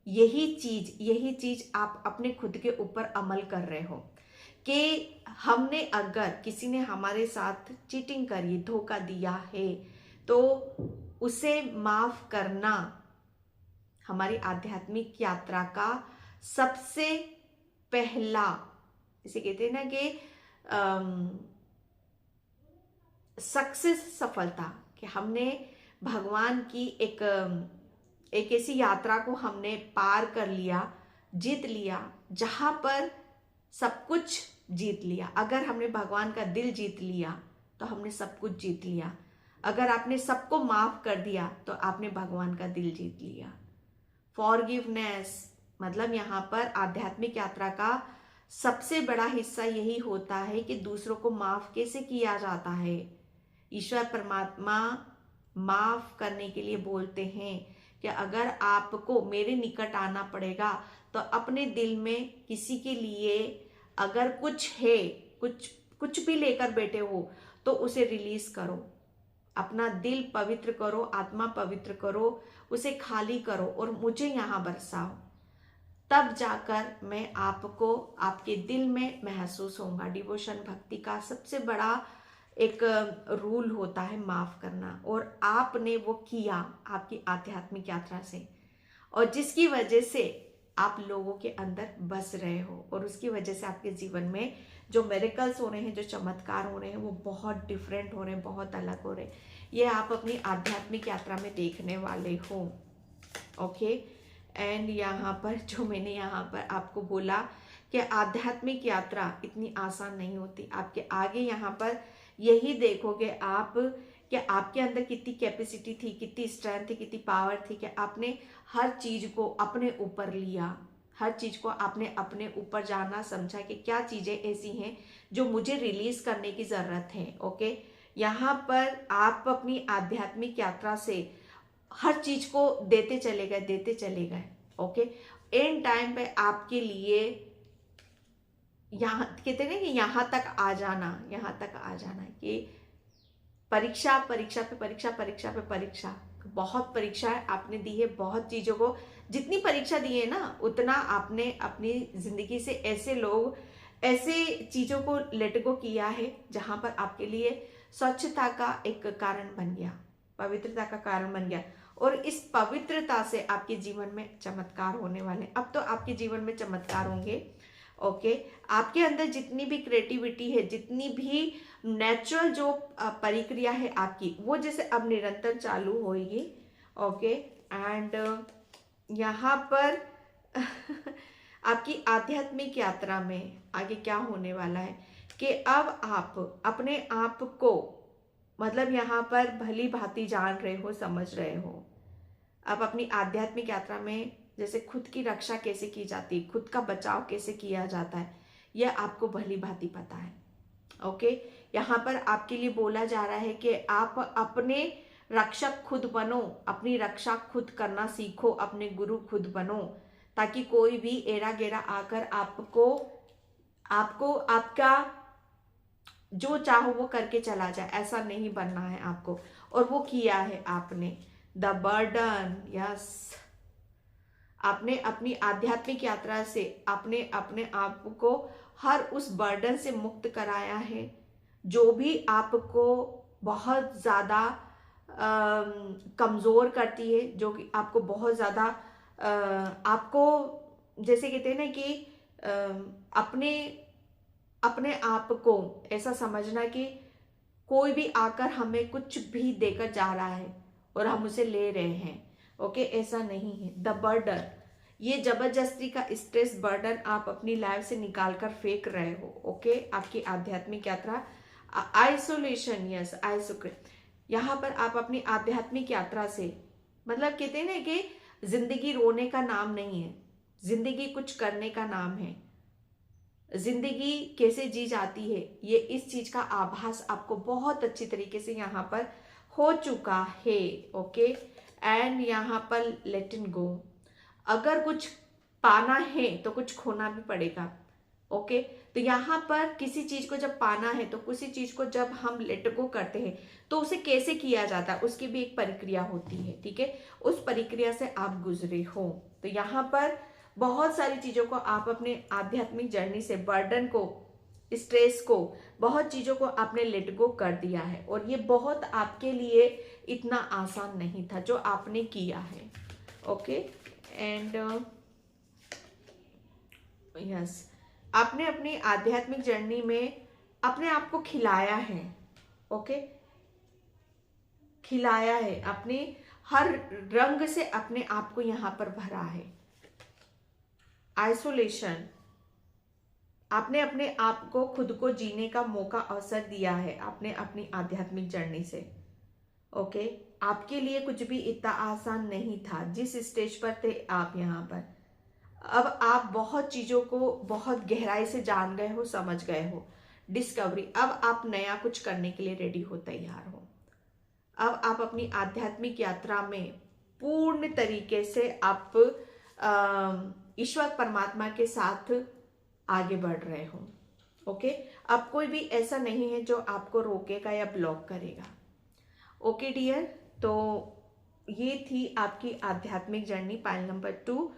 यही चीज आप अपने खुद के ऊपर अमल कर रहे हो कि हमने, अगर किसी ने हमारे साथ चीटिंग करी, धोखा दिया है, तो उसे माफ करना हमारी आध्यात्मिक यात्रा का सबसे पहला, इसे कहते हैं ना कि सक्सेस, सफलता, कि हमने भगवान की एक ऐसी यात्रा को हमने पार कर लिया, जीत लिया, जहां पर सब कुछ जीत लिया। अगर हमने भगवान का दिल जीत लिया तो हमने सब कुछ जीत लिया। अगर आपने सबको माफ कर दिया तो आपने भगवान का दिल जीत लिया। फॉरगिवनेस मतलब यहाँ पर आध्यात्मिक यात्रा का सबसे बड़ा हिस्सा यही होता है कि दूसरों को माफ कैसे किया जाता है। ईश्वर परमात्मा माफ करने के लिए बोलते हैं कि अगर आपको मेरे निकट आना पड़ेगा तो अपने दिल में किसी के लिए अगर कुछ है, कुछ भी लेकर बैठे हो, तो उसे रिलीज करो। अपना दिल पवित्र करो, आत्मा पवित्र करो, उसे खाली करो और मुझे यहाँ बरसाओ। तब जाकर मैं आपको आपके दिल में महसूस होगा। डिवोशन भक्ति का सबसे बड़ा एक रूल होता है माफ करना, और आपने वो किया आपकी आध्यात्मिक यात्रा से, और जिसकी वजह से आप लोगों के अंदर बस रहे हो, और उसकी वजह से आपके जीवन में जो मिरेकल्स हो रहे हैं, जो चमत्कार हो रहे हैं, वो बहुत डिफरेंट हो रहे हैं, बहुत अलग हो रहे हैं। ये आप अपनी आध्यात्मिक यात्रा में देखने वाले हो। ओके, एंड यहाँ पर जो मैंने यहाँ पर आपको बोला कि आध्यात्मिक यात्रा इतनी आसान नहीं होती। आपके आगे यहाँ पर यही देखोगे आप कि आपके अंदर कितनी कैपेसिटी थी, कितनी स्ट्रेंथ थी, कितनी पावर थी कि आपने हर चीज को अपने ऊपर लिया, हर चीज को आपने अपने ऊपर जाना समझा कि क्या चीजें ऐसी हैं जो मुझे रिलीज करने की जरूरत है। ओके, यहाँ पर आप अपनी आध्यात्मिक यात्रा से हर चीज को देते चले गए। ओके, एंड टाइम पे आपके लिए यहाँ कहते हैं ना कि यहाँ तक आ जाना कि परीक्षा पे परीक्षा, बहुत परीक्षा आपने दी है, बहुत चीजों को जितनी परीक्षा दी है ना, उतना आपने अपनी जिंदगी से ऐसे चीजों को लेट गो किया है जहां पर आपके लिए स्वच्छता का एक कारण बन गया, पवित्रता का कारण बन गया। और इस पवित्रता से आपके जीवन में चमत्कार होने वाले। अब तो आपके जीवन में चमत्कार होंगे। ओके, आपके अंदर जितनी भी क्रिएटिविटी है, जितनी भी नेचुरल जो प्रक्रिया है आपकी, वो जैसे अब निरंतर चालू होगी। ओके, एंड यहाँ पर आपकी आध्यात्मिक यात्रा में आगे क्या होने वाला है कि अब आप अपने आप को मतलब यहाँ पर भली भांति जान रहे हो, समझ रहे हो। अब अपनी आध्यात्मिक यात्रा में जैसे खुद की रक्षा कैसे की जाती है, खुद का बचाव कैसे किया जाता है, यह आपको भली भांति पता है। ओके, यहाँ पर आपके लिए बोला जा रहा है कि आप अपने रक्षक खुद बनो, अपनी रक्षा खुद करना सीखो, अपने गुरु खुद बनो, ताकि कोई भी एरा गेरा आकर आपको आपका जो चाहो वो करके चला जाए, ऐसा नहीं बनना है आपको। और वो किया है आपने। द बर्डन, यस, आपने अपनी आध्यात्मिक यात्रा से आपने अपने आप को हर उस बर्डन से मुक्त कराया है जो भी आपको बहुत ज्यादा कमजोर करती है, जो कि आपको बहुत ज्यादा आपको जैसे कहते हैं ना कि अपने आप को ऐसा समझना कि कोई भी आकर हमें कुछ भी देकर जा रहा है और हम उसे ले रहे हैं। ओके, ऐसा नहीं है। द बर्डन, ये जबरदस्ती का स्ट्रेस बर्डन आप अपनी लाइफ से निकाल कर फेंक रहे हो। ओके, आपकी आध्यात्मिक यात्रा आइसोलेशन, यस आइसोलेशन, यहाँ पर आप अपनी आध्यात्मिक यात्रा से मतलब कहते हैं ना कि जिंदगी रोने का नाम नहीं है, जिंदगी कुछ करने का नाम है। जिंदगी कैसे जी जाती है, ये इस चीज का आभास आपको बहुत अच्छी तरीके से यहाँ पर हो चुका है। ओके, एंड यहाँ पर लेट इट गो। अगर कुछ पाना है तो कुछ खोना भी पड़ेगा। ओके, तो यहाँ पर किसी चीज को जब पाना है तो किसी चीज को जब हम लेट गो करते हैं तो उसे कैसे किया जाता है, उसकी भी एक प्रक्रिया होती है। ठीक है, उस प्रक्रिया से आप गुजरे हो। तो यहाँ पर बहुत सारी चीजों को आप अपने आध्यात्मिक जर्नी से, बर्डन को, स्ट्रेस को, बहुत चीजों को आपने लेट गो कर दिया है। और ये बहुत आपके लिए इतना आसान नहीं था जो आपने किया है। ओके, एंड यस, आपने अपनी आध्यात्मिक जर्नी में अपने आप को खिलाया है। ओके, खिलाया है, अपने हर रंग से अपने आप को यहां पर भरा है। आइसोलेशन, आपने अपने आप को खुद को जीने का मौका, अवसर दिया है आपने अपनी आध्यात्मिक जर्नी से। ओके, आपके लिए कुछ भी इतना आसान नहीं था जिस स्टेज पर थे आप यहाँ पर। अब आप बहुत चीजों को बहुत गहराई से जान गए हो, समझ गए हो। डिस्कवरी, अब आप नया कुछ करने के लिए रेडी हो, तैयार हो। अब आप अपनी आध्यात्मिक यात्रा में पूर्ण तरीके से आप ईश्वर परमात्मा के साथ आगे बढ़ रहे हो। ओके, अब कोई भी ऐसा नहीं है जो आपको रोकेगा या ब्लॉक करेगा। ओके डियर, तो ये थी आपकी आध्यात्मिक जर्नी पाइल नंबर 2।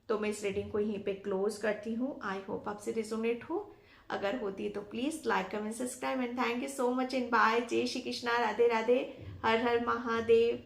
तो मैं इस रीडिंग को यहीं पे क्लोज करती हूँ। आई होप आपसे रिजोनेट हो। अगर होती है तो please like, comment, subscribe and thank you so much and bye. जय श्री कृष्णा, राधे राधे, हर हर महादेव।